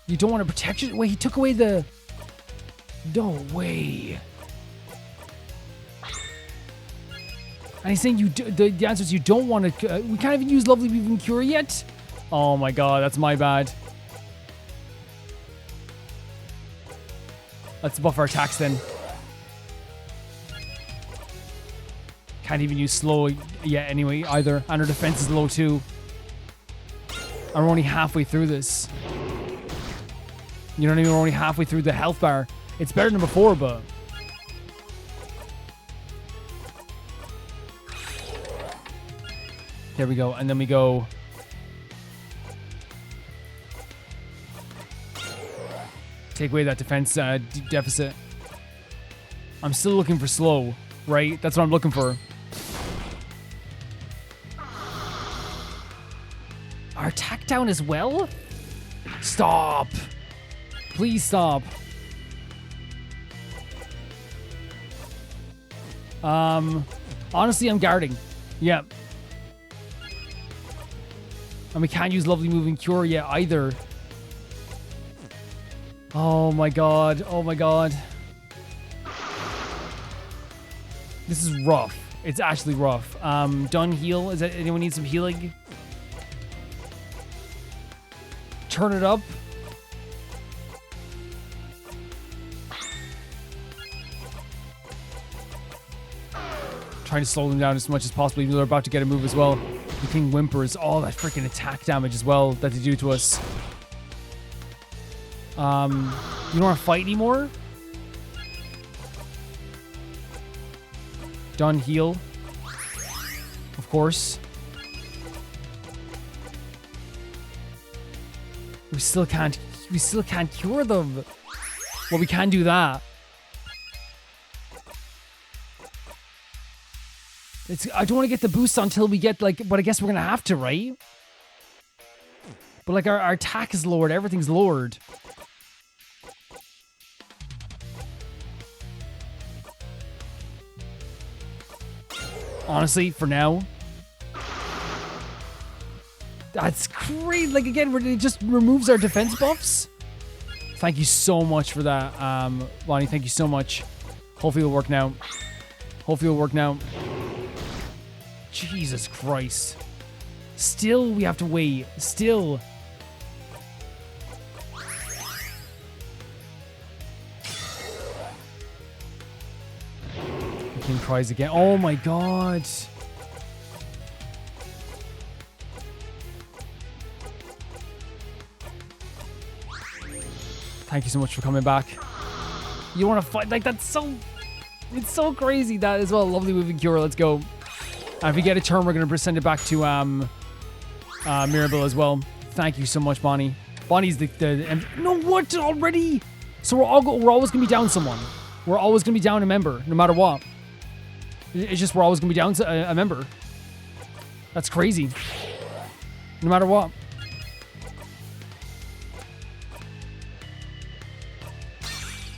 You don't want to protect it? Wait, he took away the... No way. And he's saying the answer is you don't want to... we can't even use Lovely Weaving Cure yet? Oh my god, that's my bad. Let's buff our attacks then. Can't even use slow yet anyway either. And our defense is low too. And we're only halfway through this. You know what I mean? We're only halfway through the health bar. It's better than before, but... There we go. And then we go... Take away that defense deficit. I'm still looking for slow, right? That's what I'm looking for. Our attack down as well? Stop. Please stop. Honestly, I'm guarding. Yep. And we can't use Lovely Moving Cure yet either. Oh my god. Oh my god. This is rough. It's actually rough. Done heal. Is that anyone need some healing? Turn it up. Trying to slow them down as much as possible, even though they're about to get a move as well. The king whimpers. All that freaking attack damage as well that they do to us. You don't want to fight anymore? Done heal. Of course. We still can't we still can't cure them. Well, we can do that. I don't want to get the boost until we get, like, but I guess we're going to have to, right? But, like, our attack is lowered. Everything's lowered. Honestly, for now. That's great. Like, again, it just removes our defense buffs. Thank you so much for that, Bonnie. Thank you so much. Hopefully it'll work now. Hopefully it'll work now. Jesus Christ. Still, we have to wait. Still. The king cries again. Oh my god. Thank you so much for coming back. You want to fight? Like, that's so... It's so crazy. That as well. Lovely moving cure. Let's go. And if we get a turn, we're going to send it back to Mirabelle as well. Thank you so much, Bonnie. Bonnie's the no, what? Already? So we're always going to be down someone. We're always going to be down a member, no matter what. It's just we're always going to be down a member. That's crazy. No matter what.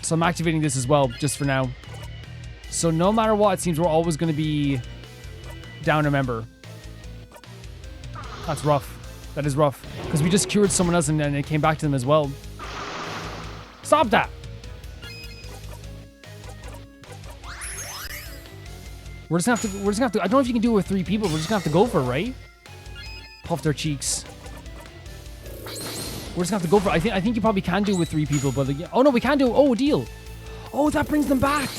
So I'm activating this as well, just for now. So no matter what, it seems we're always going to be down a member. That's rough. That is rough. Because we just cured someone else and then it came back to them as well. Stop that! We're just gonna have to, I don't know if you can do it with 3 people. We're just gonna have to go for it, right? Puff their cheeks. We're just gonna have to go for it. I think you probably can do it with 3 people, but oh no, we can do it. Oh, a deal. Oh, that brings them back.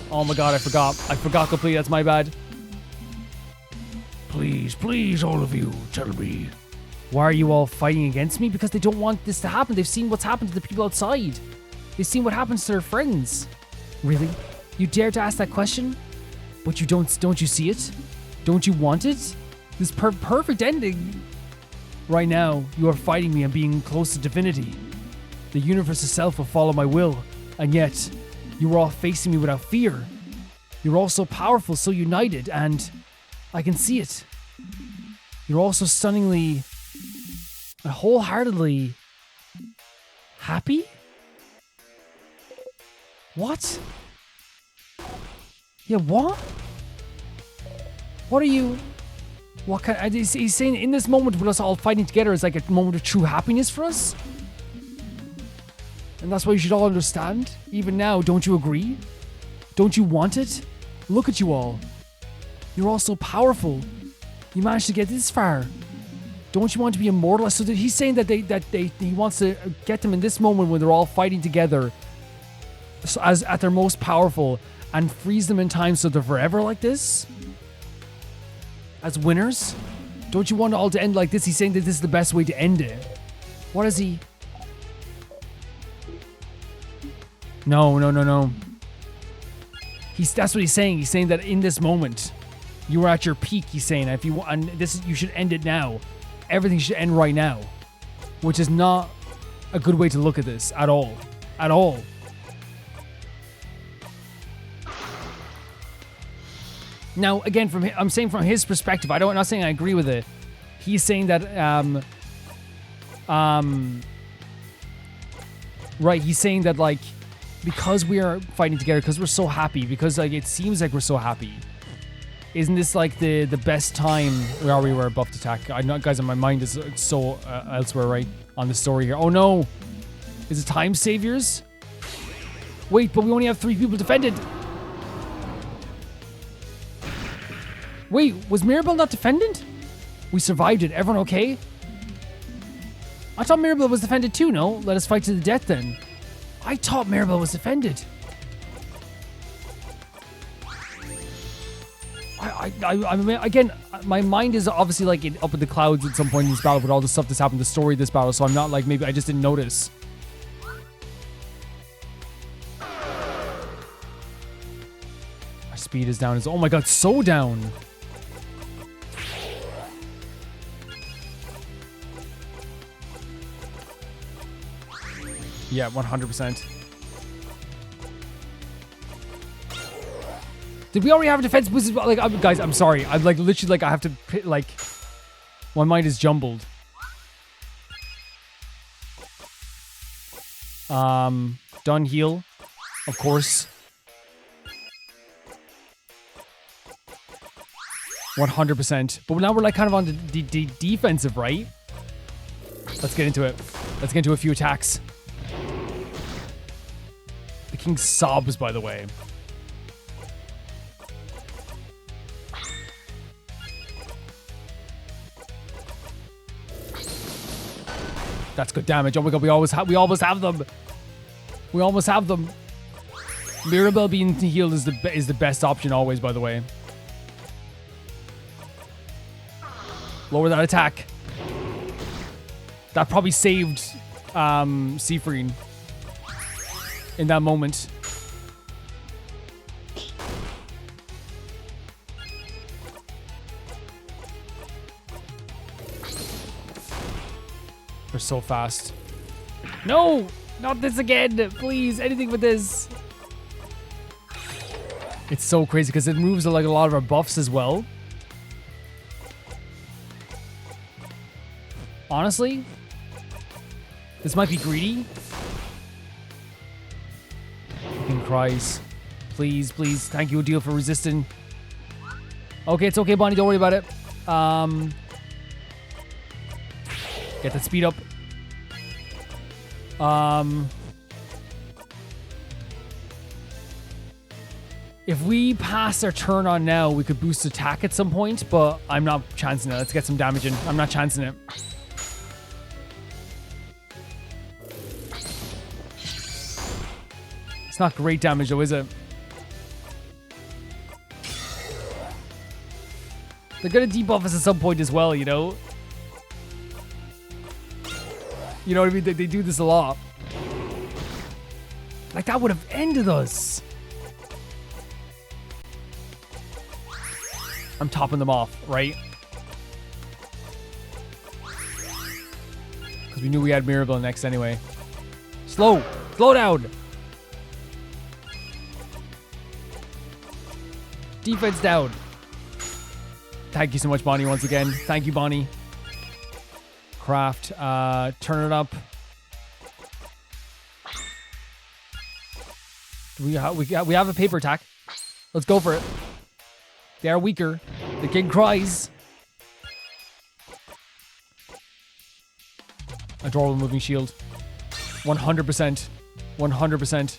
Oh my god, I forgot. I forgot completely. That's my bad. Please, please, all of you, tell me. Why are you all fighting against me? Because they don't want this to happen. They've seen what's happened to the people outside. They've seen what happens to their friends. Really? You dare to ask that question? But you don't you see it? Don't you want it? This perfect ending. Right now, you are fighting me and being close to divinity. The universe itself will follow my will, and yet, you are all facing me without fear. You're all so powerful, so united, and I can see it. You're also stunningly and wholeheartedly happy? What? Yeah, what? What are you... What kind? He's saying in this moment with us all fighting together is like a moment of true happiness for us. And that's why you should all understand. Even now, don't you agree? Don't you want it? Look at you all. You're all so powerful. You managed to get this far. Don't you want to be immortal? So he's saying that he wants to get them in this moment when they're all fighting together, as at their most powerful, and freeze them in time so they're forever like this. As winners? Don't you want it all to end like this? He's saying that this is the best way to end it. What is he? No. That's what he's saying. He's saying that in this moment, you are at your peak. He's saying if you want, and this, you should end it now. Everything should end right now, which is not a good way to look at this at all. At all. Now, again, I'm saying from his perspective, I'm not saying I agree with it. He's saying that, right, he's saying that, like, because we are fighting together, because we're so happy, because, like, it seems like we're so happy, isn't this, like, the best time where we were buffed attack? I know, guys, my mind is so elsewhere, right, on the story here. Oh, no. Is it time saviors? Wait, but we only have 3 people defended. Wait, was Mirabelle not defended? We survived it. Everyone okay? I thought Mirabelle was defended too, no? Let us fight to the death then. I thought Mirabelle was defended. I mean, again, my mind is obviously like up in the clouds at some point in this battle with all the stuff that's happened, the story of this battle, so I'm not like, maybe I just didn't notice. Our speed is down. Oh my god, so down. Yeah, 100%. Did we already have a defense boost? Like, guys, I'm sorry. I'm like literally like I have to like. My mind is jumbled. Done heal, of course. 100%. But now we're like kind of on the defensive, right? Let's get into it. Let's get into a few attacks. The king sobs, by the way. That's good damage. Oh my god, we always have them. We almost have them. Mirabelle being healed is the best option always, by the way. Lower that attack. That probably saved Seafreen in that moment. They're so fast. No! Not this again! Please, anything with this. It's so crazy because it moves like a lot of our buffs as well. Honestly, this might be greedy. Fucking cries. Please, please. Thank you, Odile, for resisting. Okay, it's okay, Bonnie. Don't worry about it. Get that speed up. If we pass our turn on now, we could boost attack at some point, but I'm not chancing it. Let's get some damage in. I'm not chancing it. It's not great damage though, is it? They're gonna debuff us at some point as well, you know? You know what I mean? They do this a lot. Like, that would have ended us. I'm topping them off, right? Because we knew we had Mirabelle next anyway. Slow down. Defense down. Thank you so much, Bonnie, once again. Thank you, Bonnie. Craft, turn it up. We have a paper attack. Let's go for it. They are weaker. The king cries. Adorable moving shield. 100%. 100%.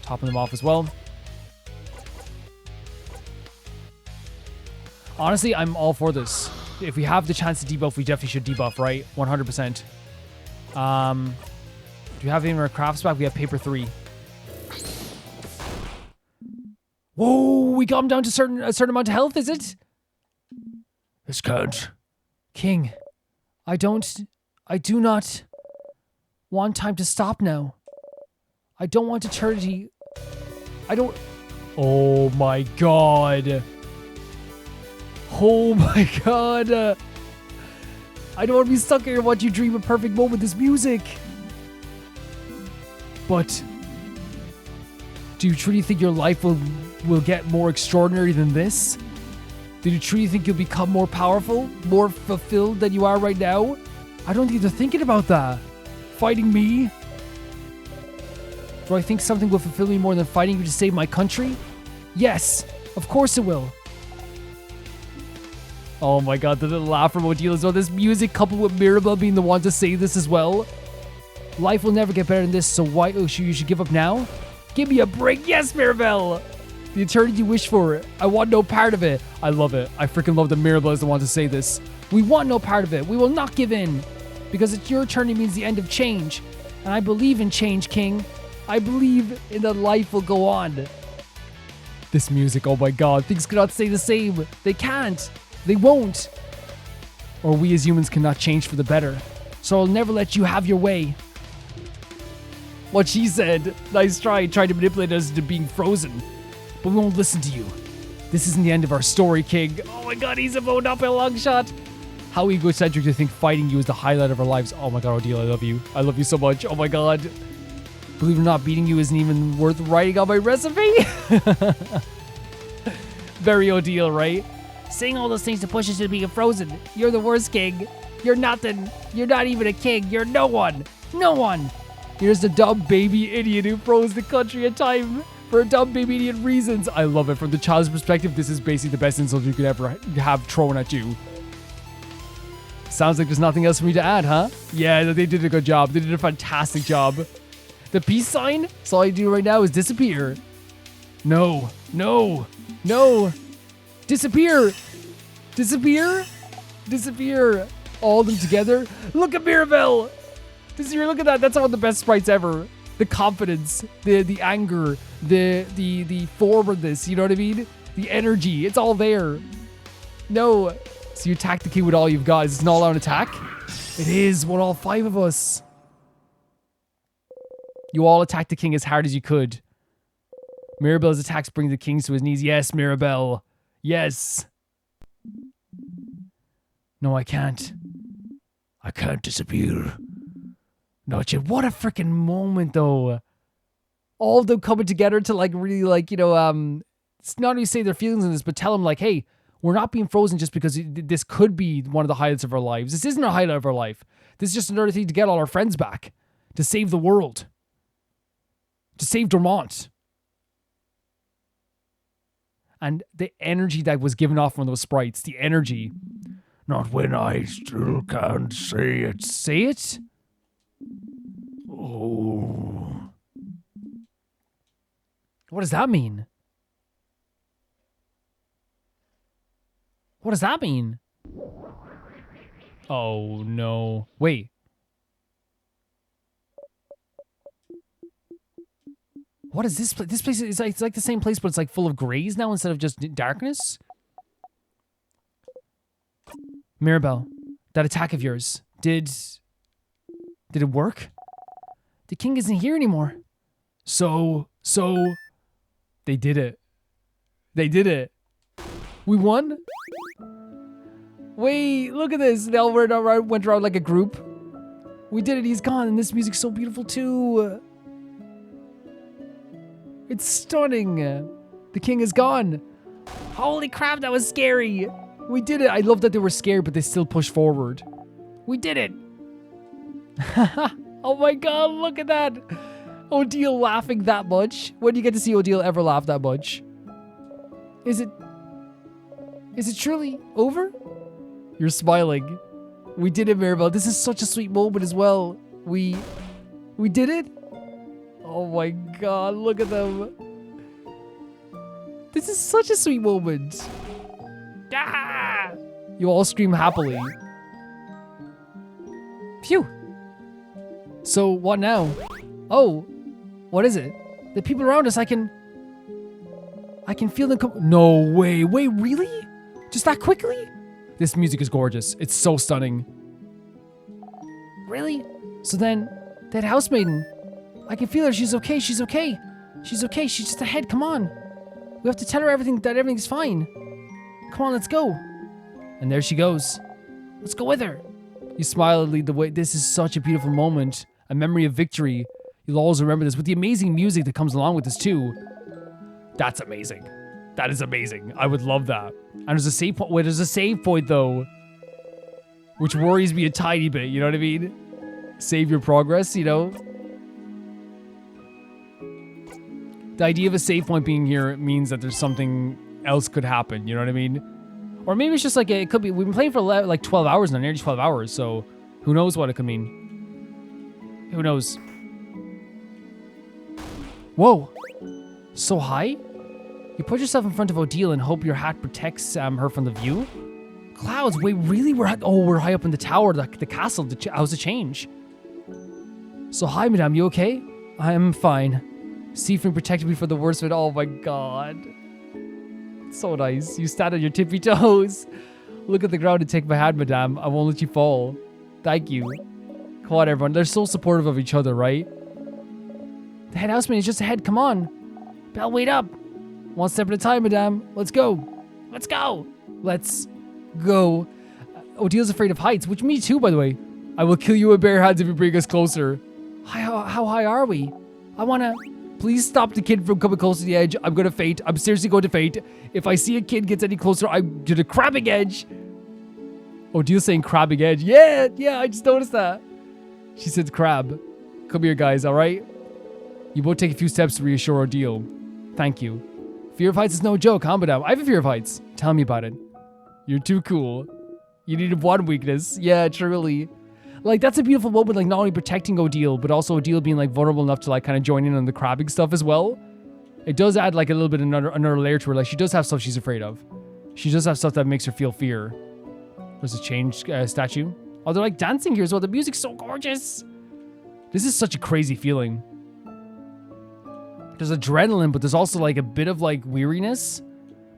Topping them off as well. Honestly, I'm all for this. If we have the chance to debuff, we definitely should debuff, right? 100%. Do we have any of our crafts back? We have paper 3. Whoa, we got him down to a certain amount of health, is it? This can't. King, I do not want time to stop now. I don't want eternity. Oh my god. Oh my god. I don't want to be stuck here and watch you dream a perfect moment with this music. But do you truly think your life will get more extraordinary than this? Do you truly think you'll become more powerful, more fulfilled than you are right now? I don't think they're thinking about that. Fighting me? Do I think something will fulfill me more than fighting you to save my country? Yes, of course it will. Oh my god, the little laugh from Odile as well. This music coupled with Mirabelle being the one to say this as well. Life will never get better than this, so why you should give up now? Give me a break. Yes, Mirabelle! The eternity you wish for. I want no part of it. I love it. I freaking love that Mirabelle is the one to say this. We want no part of it. We will not give in. Because it's your eternity means the end of change. And I believe in change, King. I believe in that life will go on. This music, oh my god. Things cannot stay the same. They can't. They won't. Or we as humans cannot change for the better. So I'll never let you have your way. What she said. Nice try, trying to manipulate us into being frozen. But we won't listen to you. This isn't the end of our story, King. Oh my god, he's a vote up a long shot. How egocentric to think fighting you is the highlight of our lives. Oh my god, Odile, I love you. I love you so much. Oh my god. Believe it or not, beating you isn't even worth writing on my resume. Very Odile, right? Saying all those things to push us into being frozen. You're the worst king. You're nothing. You're not even a king. You're no one. No one. Here's the dumb baby idiot who froze the country in time for dumb baby idiot reasons. I love it. From the child's perspective, this is basically the best insult you could ever have thrown at you. Sounds like there's nothing else for me to add, huh? Yeah, they did a good job. They did a fantastic job. The peace sign? So all I do right now is disappear. No. No. No. Disappear. Disappear. Disappear. All of them together. Look at Mirabelle. Look at that. That's one of the best sprites ever. The confidence, the anger, the forwardness, you know what I mean? The energy. It's all there. No. So you attack the king with all you've got. Is it an all-out attack? It is. What all 5 of us. You all attack the king as hard as you could. Mirabelle's attacks bring the king to his knees. Yes, Mirabelle. Yes. No, I can't. I can't disappear. Not yet. What a freaking moment, though. All of them coming together to, like, really, like, you know, not only say their feelings in this, but tell them, like, hey, we're not being frozen just because this could be one of the highlights of our lives. This isn't a highlight of our life. This is just another thing to get all our friends back. To save the world. To save Dormont. And the energy that was given off from those sprites. The energy. Not when I still can't say it. Say it? Oh. What does that mean? What does that mean? Oh, no. Wait. What is this place? This place is it's like the same place, but it's like full of grays now instead of just darkness. Mirabelle, that attack of yours, did it work? The king isn't here anymore. So, they did it. They did it. We won? Wait, look at this. They all went around like a group. We did it. He's gone. And this music's so beautiful too. It's stunning. The king is gone. Holy crap, that was scary. We did it. I love that they were scared, but they still pushed forward. We did it. Oh my god, look at that. Odile laughing that much. When do you get to see Odile ever laugh that much? Is it truly over? You're smiling. We did it, Mirabelle. This is such a sweet moment as well. We did it? Oh my god, look at them. This is such a sweet moment. Ah! You all scream happily. Phew. So, what now? Oh, what is it? The people around us, I can feel them come. No way. Wait, really? Just that quickly? This music is gorgeous. It's so stunning. Really? So then, that housemaiden, I can feel her. She's okay. She's okay. She's okay. She's just ahead. Come on. We have to tell her that everything's fine. Come on, let's go. And there she goes. Let's go with her. You smile and lead the way. This is such a beautiful moment. A memory of victory. You'll always remember this with the amazing music that comes along with this too. That's amazing. That is amazing. I would love that. And there's a save point. Wait, there's a save point though, which worries me a tiny bit. You know what I mean? Save your progress, you know? The idea of a save point being here means that there's something else could happen. You know what I mean? Or maybe it's just like, it could be, we've been playing for like 12 hours now, nearly 12 hours. So who knows what it could mean? Who knows? Whoa. So high? You put yourself in front of Odile and hope your hat protects her from the view? Clouds, wait, really? We're high up in the tower, the castle, the house of change. So hi, madame, you okay? I'm fine. Seafring protected me from the worst of it. Oh my god. So nice. You stand on your tippy toes. Look at the ground and take my hand, madame. I won't let you fall. Thank you. Come on, everyone. They're so supportive of each other, right? The head houseman is just ahead. Come on. Belle, wait up. One step at a time, madame. Let's go. Let's go. Let's go. Odil's afraid of heights, which me too, by the way. I will kill you with bare hands if you bring us closer. How high are we? I wanna... Please stop the kid from coming close to the edge. I'm gonna faint. I'm seriously going to faint. If I see a kid gets any closer, I'm to the crabbing edge. Odil's saying crabbing edge. Yeah, I just noticed that. She said crab. Come here, guys, alright? You both take a few steps to reassure Odile. Thank you. Fear of heights is no joke, huh, madame? I have a fear of heights. Tell me about it. You're too cool. You needed one weakness. Yeah, truly. Like, that's a beautiful moment, like, not only protecting Odile, but also Odile being, like, vulnerable enough to, like, kind of join in on the crabbing stuff as well. It does add, like, a little bit of another layer to her. Like, she does have stuff she's afraid of. She does have stuff that makes her feel fear. There's a change statue. Oh, they're, like, dancing here as well. The music's so gorgeous. This is such a crazy feeling. There's adrenaline, but there's also, like, a bit of, like, weariness.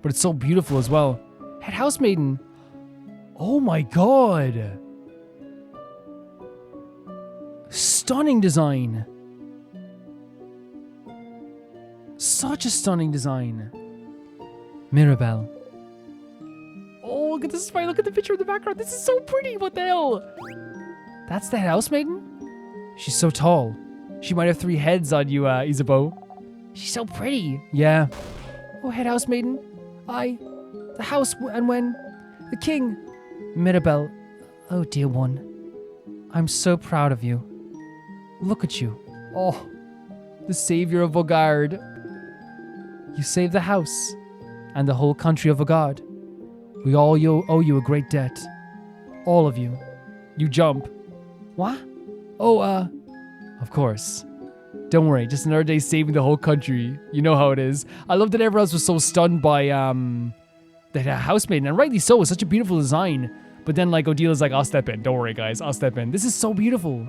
But it's so beautiful as well. Head housemaiden. Oh, my God. Stunning design. Such a stunning design. Mirabelle. Oh, look at this fight. Look at the picture in the background. This is so pretty. What the hell? That's the housemaiden? She's so tall. She might have 3 heads on you, Isabeau. She's so pretty. Yeah. Oh, head housemaiden. The house, and when the king. Mirabelle. Oh, dear one. I'm so proud of you. Look at you. Oh, the savior of Vaugarde. You saved the house and the whole country of Vaugarde. We all owe you a great debt. All of you. You jump. What? Oh, of course. Don't worry, just another day saving the whole country. You know how it is. I love that everyone else was so stunned by, the housemaiden, and rightly so. It's such a beautiful design. But then, like, Odile is like, I'll step in. Don't worry, guys. I'll step in. This is so beautiful.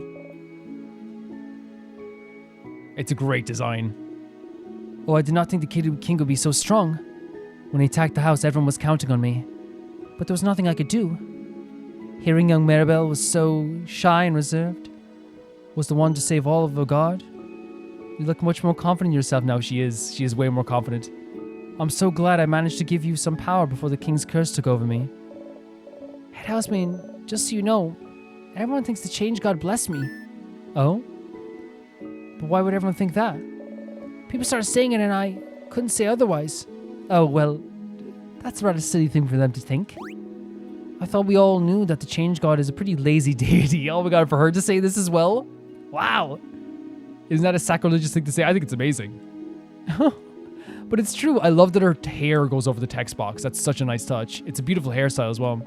It's a great design. Oh, I did not think the king would be so strong. When he attacked the house, everyone was counting on me. But there was nothing I could do. Hearing young Mirabelle was so shy and reserved, was the one to save all of Vaugarde. You look much more confident in yourself now. She is way more confident. I'm so glad I managed to give you some power before the king's curse took over me. Head housemaiden, just so you know, everyone thinks the change god blessed me. Oh? But why would everyone think that? People started saying it and I couldn't say otherwise. Oh, well, that's a rather silly thing for them to think. I thought we all knew that the change god is a pretty lazy deity. Oh my god, for her to say this as well? Wow. Isn't that a sacrilegious thing to say? I think it's amazing. But it's true. I love that her hair goes over the text box. That's such a nice touch. It's a beautiful hairstyle as well.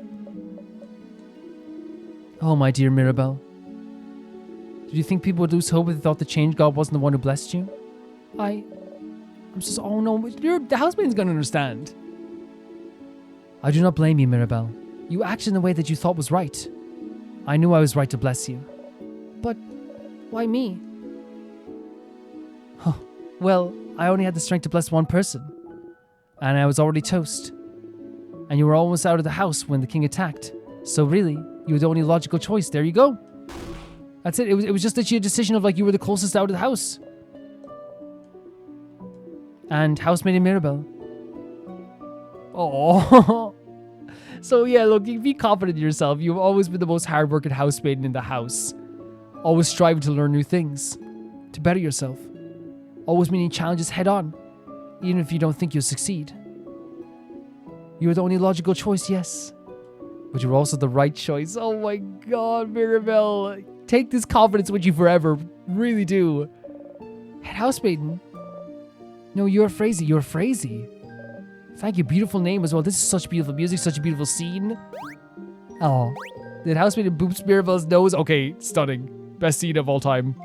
Oh, my dear Mirabelle. Did you think people would lose hope if they thought the change god wasn't the one who blessed you? I'm just... Oh no, the housemaiden's gonna understand. I do not blame you, Mirabelle. You acted in the way that you thought was right. I knew I was right to bless you. But why me? Huh. Well, I only had the strength to bless one person. And I was already toast. And you were almost out of the house when the king attacked. So really, you were the only logical choice. There you go. That's it. It was just that you had a decision of like you were the closest out of the house. And housemaid Mirabelle. Oh. So yeah, look, be confident in yourself. You've always been the most hardworking housemaiden in the house. Always striving to learn new things. To better yourself. Always meeting challenges head on. Even if you don't think you'll succeed. You are the only logical choice, yes. But you're also the right choice. Oh my god, Mirabelle. Take this confidence with you forever. Really do. Head housemaiden. No, you're Frazee. You're Frazee. Thank you. Beautiful name as well. This is such beautiful music. Such a beautiful scene. Oh. The housemaiden boops Mirabelle's nose. Okay, stunning. Best scene of all time.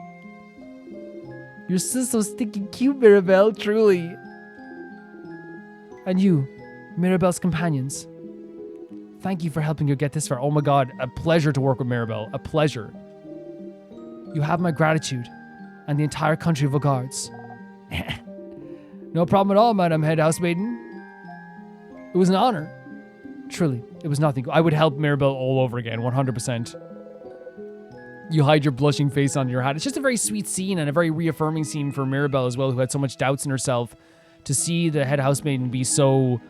You're still so stinking cute, Mirabelle. Truly. And you, Mirabelle's companions. Thank you for helping her get this far. Oh my god, a pleasure to work with Mirabelle. A pleasure. You have my gratitude and the entire country of Vaugardes. No problem at all, Madam Head Housemaiden. It was an honor. Truly, it was nothing. I would help Mirabelle all over again, 100%. You hide your blushing face on your hat. It's just a very sweet scene and a very reaffirming scene for Mirabelle as well, who had so much doubts in herself. To see the head housemaiden be so,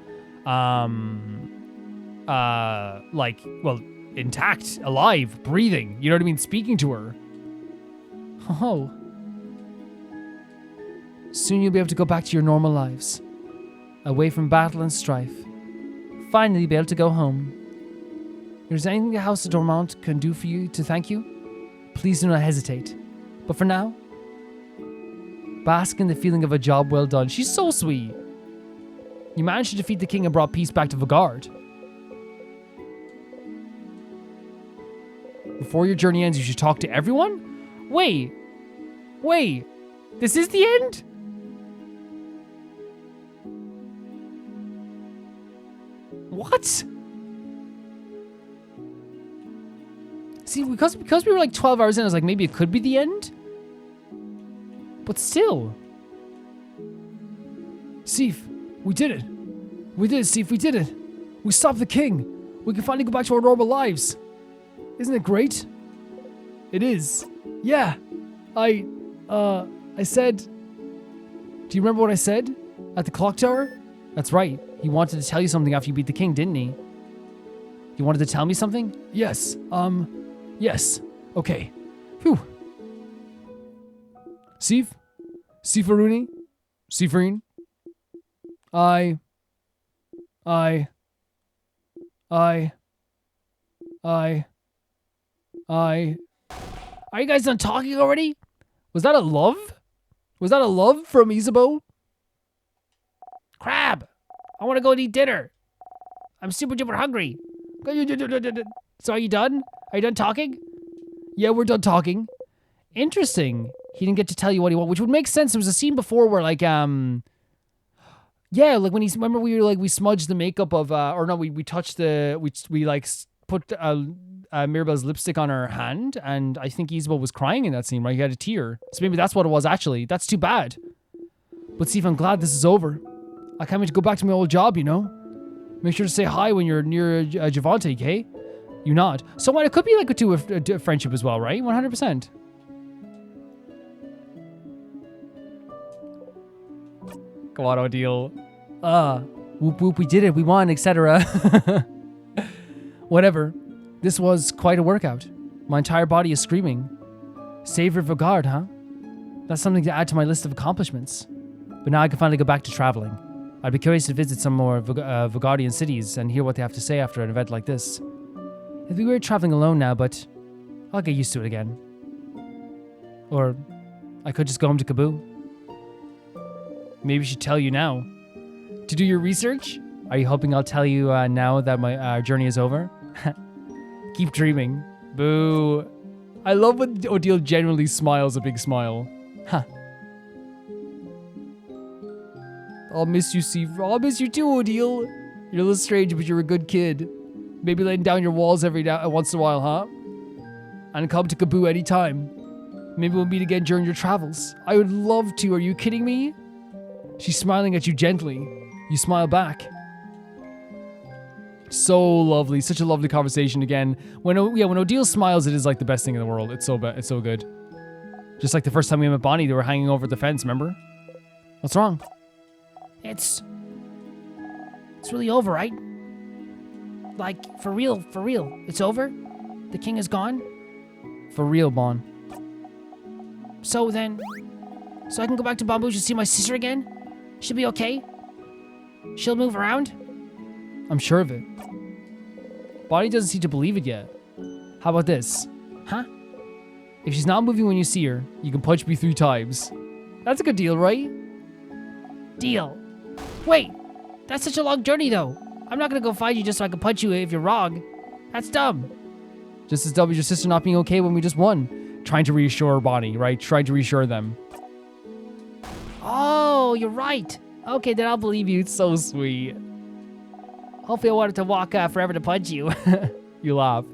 intact, alive, breathing. You know what I mean? Speaking to her. Oh. Soon you'll be able to go back to your normal lives. Away from battle and strife. Finally be able to go home. If there's anything the House of Dormont can do for you to thank you, please do not hesitate. But for now, bask in the feeling of a job well done. She's so sweet. You managed to defeat the king and brought peace back to Vaugarde. Before your journey ends, you should talk to everyone? Wait. This is the end? What? See, because we were like 12 hours in, I was like, maybe it could be the end? But still. Sif, we did it. We did it, Sif, we did it. We stopped the king. We can finally go back to our normal lives. Isn't it great? It is. Yeah. I said... Do you remember what I said? At the clock tower? That's right. He wanted to tell you something after you beat the king, didn't he? You wanted to tell me something? Yes. Yes. Okay. Phew. Sif? Sifaruni? Sifarine? Are you guys done talking already? Was that a love? Was that a love from Isabeau? Crab! I want to go and eat dinner. I'm super duper hungry. So are you done? Are you done talking? Yeah, we're done talking. Interesting. He didn't get to tell you what he wanted, which would make sense. There was a scene before where like, yeah, like when remember we were like, we smudged the makeup of, or no, we touched we like put Mirabelle's lipstick on her hand, and I think Isabeau was crying in that scene, right? He had a tear. So maybe that's what it was actually. That's too bad. But Steve, I'm glad this is over. I can't wait to go back to my old job, you know? Make sure to say hi when you're near Javante, okay? You nod. So what, it could be like a friendship as well, right? 100%. Come on, Odile. Whoop whoop, we did it. We won, etc. Whatever. This was quite a workout. My entire body is screaming. Savor Vaugarde, huh? That's something to add to my list of accomplishments. But now I can finally go back to traveling. I'd be curious to visit some more Vaugardian cities and hear what they have to say after an event like this. It'd be weird traveling alone now, but I'll get used to it again. Or I could just go home to Kaboo. Maybe I should tell you now. To do your research? Are you hoping I'll tell you now that my journey is over? Keep dreaming. Boo. I love when Odile genuinely smiles a big smile. Huh. I'll miss you, Steve. I'll miss you too, Odile. You're a little strange, but you're a good kid. Maybe laying down your walls once in a while, huh? And come to Kaboo anytime. Maybe we'll meet again during your travels. I would love to. Are you kidding me? She's smiling at you gently. You smile back. So lovely. Such a lovely conversation again. When Odile smiles, it is like the best thing in the world. It's so it's so good. Just like the first time we met Bonnie, they were hanging over the fence, remember? What's wrong? It's really over, right? Like, for real. It's over? The king is gone? For real, Bon. So I can go back to Bambouche to see my sister again? She'll be okay? She'll move around? I'm sure of it. Bonnie doesn't seem to believe it yet. How about this? Huh? If she's not moving when you see her, you can punch me 3 times. That's a good deal, right? Deal. Wait, that's such a long journey though. I'm not gonna go find you just so I can punch you if you're wrong. That's dumb. Just as dumb as your sister not being okay when we just won. Trying to reassure Bonnie, right? Trying to reassure them. Oh, you're right. Okay, then I'll believe you. It's so sweet. Hopefully I wanted to walk forever to punch you. You laugh.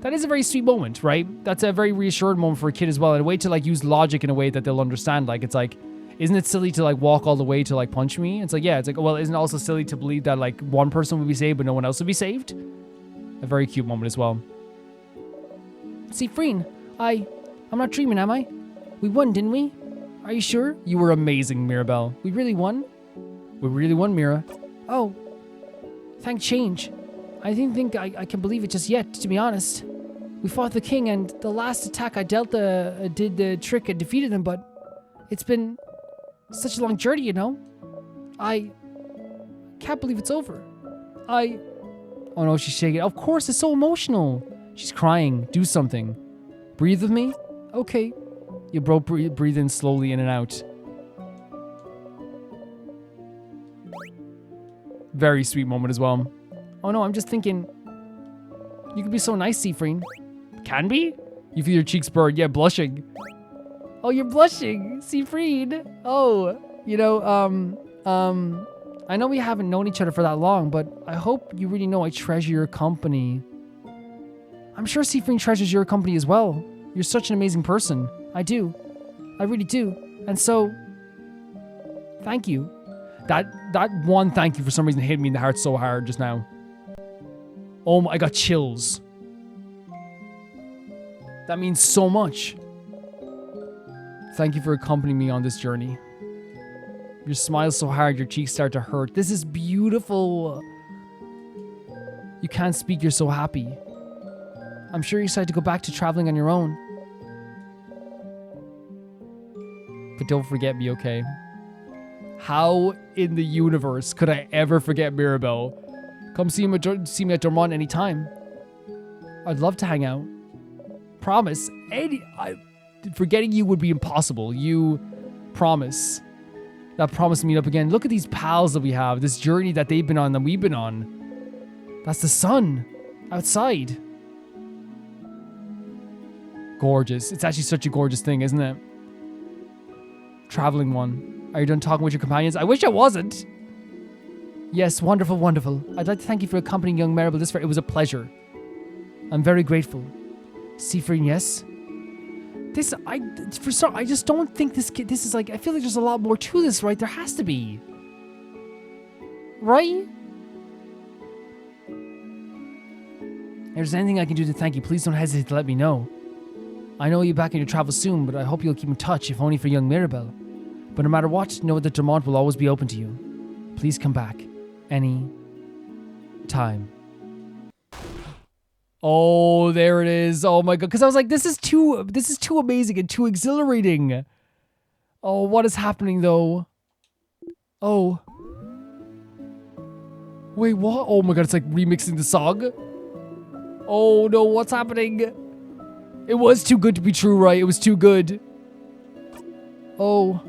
That is a very sweet moment, right? That's a very reassured moment for a kid as well. And a way to like use logic in a way that they'll understand. Like, it's like, isn't it silly to like walk all the way to like punch me? It's like, yeah, it's like, well, isn't it also silly to believe that like one person would be saved but no one else would be saved? A very cute moment as well. See, Freen, I'm not dreaming, am I? We won, didn't we? Are you sure? You were amazing, Mirabelle. We really won? We really won, Mira. Oh, thank change. I didn't think I can believe it just yet, to be honest. We fought the king, and the last attack I did the trick and defeated him, but it's been such a long journey, you know? I can't believe it's over. Oh no, she's shaking. Of course, it's so emotional. She's crying. Do something. Breathe with me? Okay. You both breathe in slowly in and out. Very sweet moment as well. Oh no, I'm just thinking, you can be so nice, Siegfried. Can be? You feel your cheeks burn. Yeah, blushing. Oh, you're blushing, Siegfried. Oh, you know, I know we haven't known each other for that long, but I hope you really know I treasure your company. I'm sure Siegfried treasures your company as well. You're such an amazing person. I do. I really do. And so, thank you. That one thank you for some reason hit me in the heart so hard just now. Oh my, I got chills. That means so much. Thank you for accompanying me on this journey. You smile so hard, your cheeks start to hurt. This is beautiful. You can't speak, you're so happy. I'm sure you're excited to go back to traveling on your own. But don't forget me, okay? How in the universe could I ever forget Mirabelle? Come see me at Dormont anytime. I'd love to hang out. Promise. Forgetting you would be impossible. You promise. That promise to meet up again. Look at these pals that we have. This journey that they've been on, that we've been on. That's the sun outside. Gorgeous. It's actually such a gorgeous thing, isn't it? Traveling one. Are you done talking with your companions? I wish I wasn't. Yes, wonderful, wonderful. I'd like to thank you for accompanying young Maribel this far. It was a pleasure. I'm very grateful. Siegfried, yes? I just don't think this is like, I feel like there's a lot more to this, right? There has to be. Right? If there's anything I can do to thank you, please don't hesitate to let me know. I know you're back on your travels soon, but I hope you'll keep in touch, if only for young Mirabelle. But no matter what, know that Dormont will always be open to you. Please come back. Any time. Oh, there it is. Oh my god. Because I was like, this is too amazing and too exhilarating. Oh, what is happening though? Oh. Wait, what? Oh my god, it's like remixing the song. Oh no, what's happening? It was too good to be true, right? It was too good. Oh.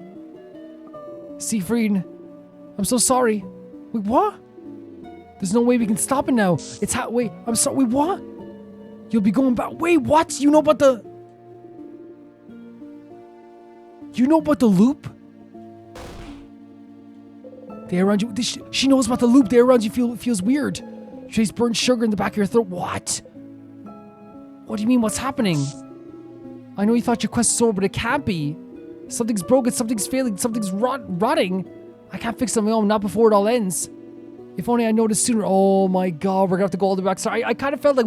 Siegfried, I'm so sorry. Wait, what? There's no way we can stop it now. Wait, I'm sorry. Wait, what? You'll be going back. Wait, what? You know about the loop? The air around you. She knows about the loop. The air around you feels weird. She tastes burnt sugar in the back of your throat. What? What do you mean? What's happening? I know you thought your quest was over, but it can't be. Something's broken. Something's failing. Something's rotting. I can't fix it on my own. Not before it all ends. If only I noticed sooner. Oh my god, we're gonna have to go all the way back. Sorry, we kind of felt like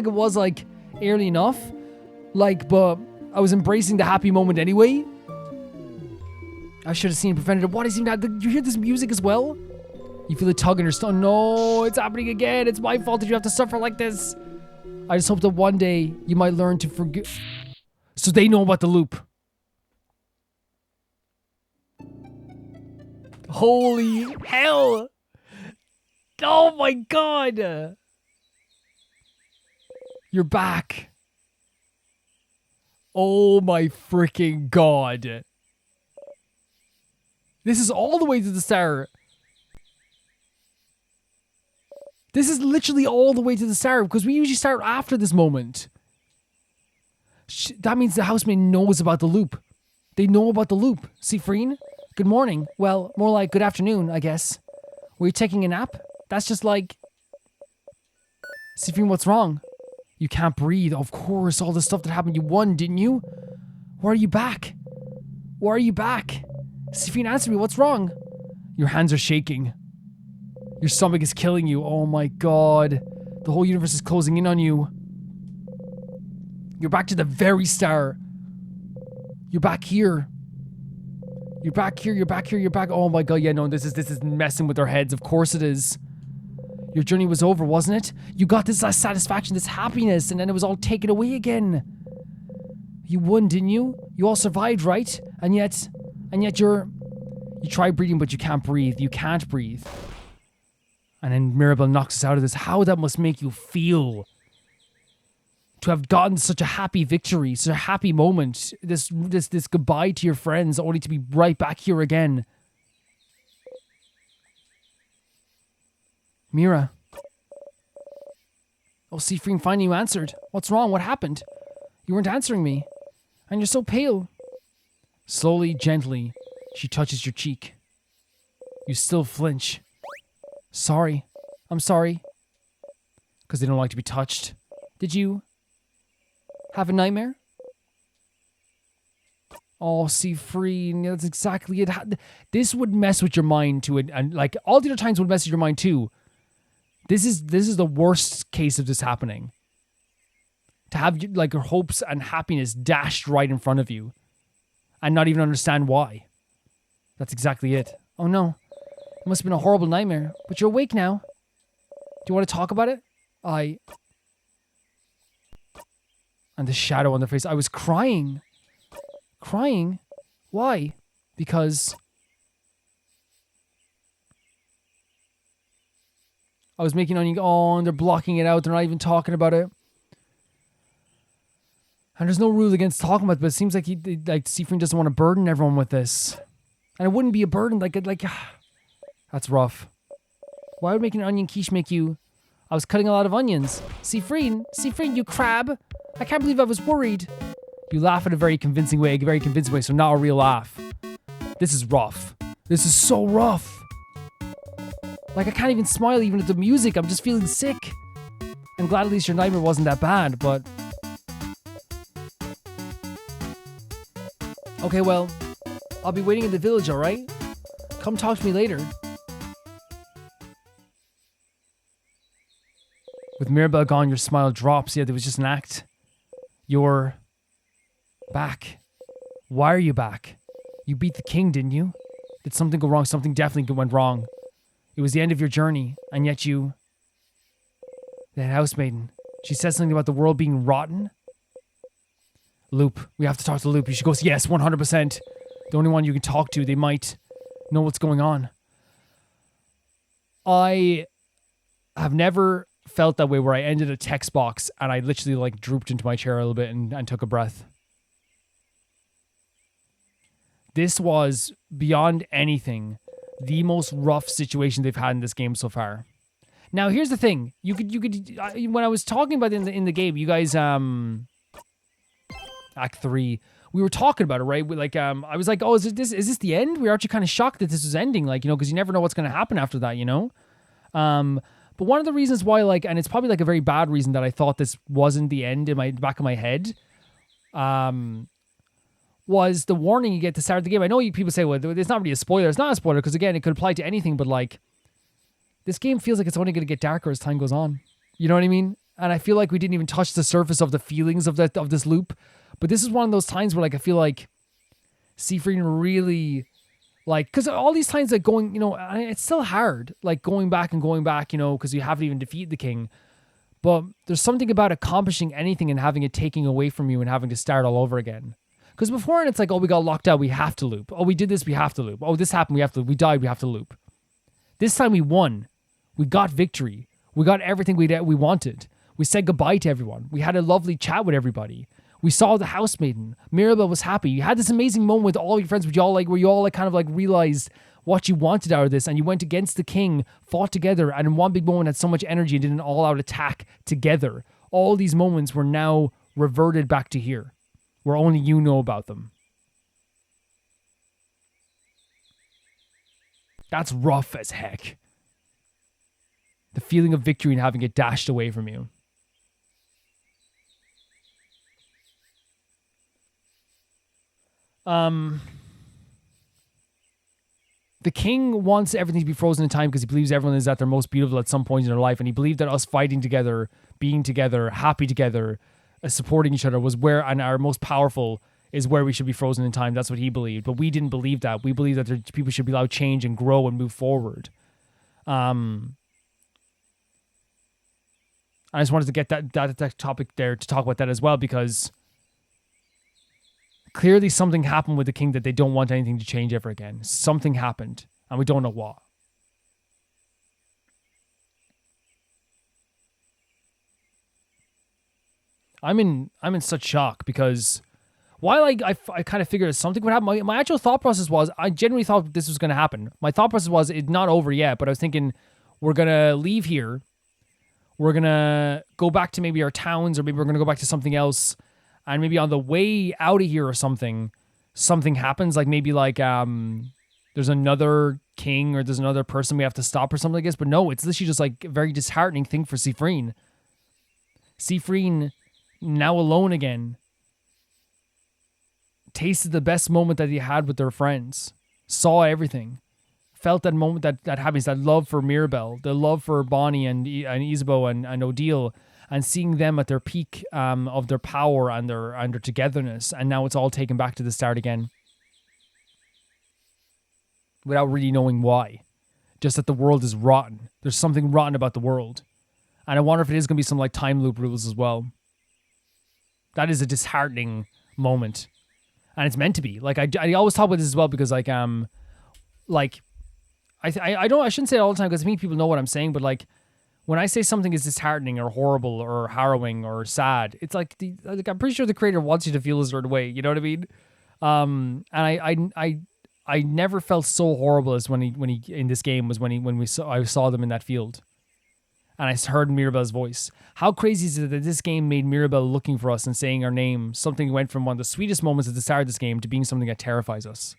it was like early enough. Like, but I was embracing the happy moment anyway. I should have seen and prevented it. What is even that? You hear this music as well? You feel a tug in your stomach. No, it's happening again. It's my fault that you have to suffer like this. I just hope that one day you might learn to forgive. So they know about the loop. Holy hell! Oh my god! You're back. Oh my freaking god. This is all the way to the start. This is literally all the way to the start because we usually start after this moment. That means the housemaid knows about the loop. They know about the loop. Siegfried, good morning. Well, more like good afternoon, I guess. Were you taking a nap? That's just like... Siegfried, what's wrong? You can't breathe. Of course, all the stuff that happened, you won, didn't you? Why are you back? Why are you back? Siegfried, answer me, what's wrong? Your hands are shaking. Your stomach is killing you. Oh my god. The whole universe is closing in on you. You're back to the very start. You're back here. You're back here, you're back here, you're back. Oh my god, yeah, no, this is messing with their heads. Of course it is. Your journey was over, wasn't it? You got this satisfaction, this happiness, and then it was all taken away again. You won, didn't you? You all survived, right? And yet you try breathing, but you can't breathe. You can't breathe. And then Mirabelle knocks us out of this. How that must make you feel. To have gotten such a happy victory, such a happy moment. This goodbye to your friends, only to be right back here again. Mira. Oh, Siegfried, finally you answered. What's wrong? What happened? You weren't answering me. And you're so pale. Slowly, gently, she touches your cheek. You still flinch. Sorry. I'm sorry. Because they don't like to be touched. Did you have a nightmare? Oh, Siegfried, that's exactly it. This would mess with your mind to it, and like all the other times would mess with your mind too. This is the worst case of this happening. To have like your hopes and happiness dashed right in front of you, and not even understand why. That's exactly it. Oh no, it must have been a horrible nightmare. But you're awake now. Do you want to talk about it? And the shadow on their face. I was crying. Crying? Why? Because I was making onion. Oh, and they're blocking it out. They're not even talking about it. And there's no rule against talking about it, but it seems like Siegfried doesn't want to burden everyone with this. And it wouldn't be a burden. That's rough. Why would making an onion quiche make you... I was cutting a lot of onions. Siegfried, you crab. I can't believe I was worried. You laugh in a very convincing way, so not a real laugh. This is rough. This is so rough. Like, I can't even smile even at the music. I'm just feeling sick. I'm glad at least your nightmare wasn't that bad, but... Okay, well, I'll be waiting in the village, alright? Come talk to me later. With Mirabelle gone, your smile drops. Yeah, there was just an act. You're back. Why are you back? You beat the king, didn't you? Did something go wrong? Something definitely went wrong. It was the end of your journey, and yet you... That housemaiden. She said something about the world being rotten. Loop. We have to talk to Loop. She goes, yes, 100%. The only one you can talk to. They might know what's going on. I have never felt that way where I ended a text box and I literally like drooped into my chair a little bit and took a breath. This was, beyond anything, the most rough situation they've had in this game so far. Now, here's the thing. You could when I was talking about it in the game, you guys, Act 3, we were talking about it, right? I was like, oh, is this the end? We were actually kind of shocked that this was ending, because you never know what's going to happen after that, But one of the reasons why, and it's probably a very bad reason that I thought this wasn't the end in my back of my head, was the warning you get to start the game. I know people say, well, it's not really a spoiler. It's not a spoiler because, again, it could apply to anything, but, this game feels like it's only going to get darker as time goes on. You know what I mean? And I feel like we didn't even touch the surface of the feelings of this loop. But this is one of those times where, I feel like Siegfried really... because all these times going, it's still hard, going back, because you haven't even defeated the king. But there's something about accomplishing anything and having it taken away from you and having to start all over again. Because before, it's like, oh, we got locked out, we have to loop. Oh, we did this, we have to loop. Oh, this happened, we have to loop. We died, we have to loop. This time we won. We got victory. We got everything we wanted. We said goodbye to everyone. We had a lovely chat with everybody. We saw the housemaiden. Mirabelle was happy. You had this amazing moment with all your friends, where you all realized what you wanted out of this, and you went against the king, fought together, and in one big moment had so much energy and did an all-out attack together. All these moments were now reverted back to here, where only you know about them. That's rough as heck. The feeling of victory and having it dashed away from you. The king wants everything to be frozen in time because he believes everyone is at their most beautiful at some point in their life, and he believed that us fighting together, being together, happy together, supporting each other was where, and our most powerful is where we should be frozen in time. That's what he believed, but we didn't believe that. We believed that people should be allowed to change and grow and move forward. I just wanted to get that topic there to talk about that as well, because clearly something happened with the king that they don't want anything to change ever again. Something happened, and we don't know what. I'm in such shock, because while I kind of figured something would happen, my actual thought process was I genuinely thought this was going to happen. My thought process was it's not over yet, but I was thinking we're going to leave here. We're going to go back to maybe our towns, or maybe we're going to go back to something else. And maybe on the way out of here or something happens. Like maybe there's another king or there's another person we have to stop or something like this. But no, it's literally just like a very disheartening thing for Siffreen. Siffreen, now alone again, tasted the best moment that he had with their friends, saw everything, felt that moment that happens, that love for Mirabelle, the love for Bonnie and Isabeau and Odile, and seeing them at their peak of their power and their togetherness, and now it's all taken back to the start again, without really knowing why. Just that the world is rotten. There's something rotten about the world, and I wonder if it is going to be some like time loop rules as well. That is a disheartening moment. And it's meant to be. Like I always talk about this as well, because I shouldn't say it all the time, because I think people know what I'm saying, but like when I say something is disheartening or horrible or harrowing or sad, it's like I'm pretty sure the creator wants you to feel a certain way. You know what I mean? And I never felt so horrible as when he in this game was when I saw them in that field. And I heard Mirabelle's voice. How crazy is it that this game made Mirabelle looking for us and saying our name? Something went from one of the sweetest moments at the start of this game to being something that terrifies us.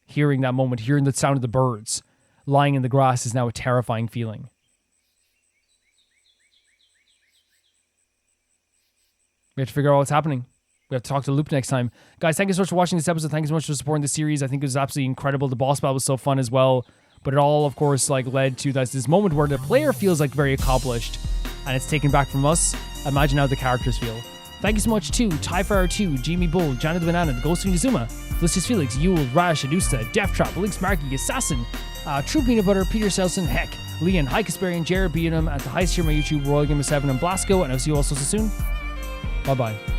Hearing that moment, hearing the sound of the birds lying in the grass is now a terrifying feeling. We have to figure out what's happening. We have to talk to Loop next time. Guys, thank you so much for watching this episode. Thank you so much for supporting the series. I think it was absolutely incredible. The boss battle was so fun as well. But it all, of course, like led to this moment where the player feels like very accomplished, and it's taken back from us. Imagine how the characters feel. Thank you so much to Tyfire 2, Jamie Bull, Janet the Banana, The Ghost of Inazuma, Felicius Felix, Yule, Rash, Adusta, Death Trap, Lynx Marky, Assassin, True Peanut Butter, Peter Selson, Heck, Leon, High Casparian, Jared Beatum, at the highest tier of my YouTube, Royal Gamer 7, and Blasco, and I'll see you all so soon. Bye bye.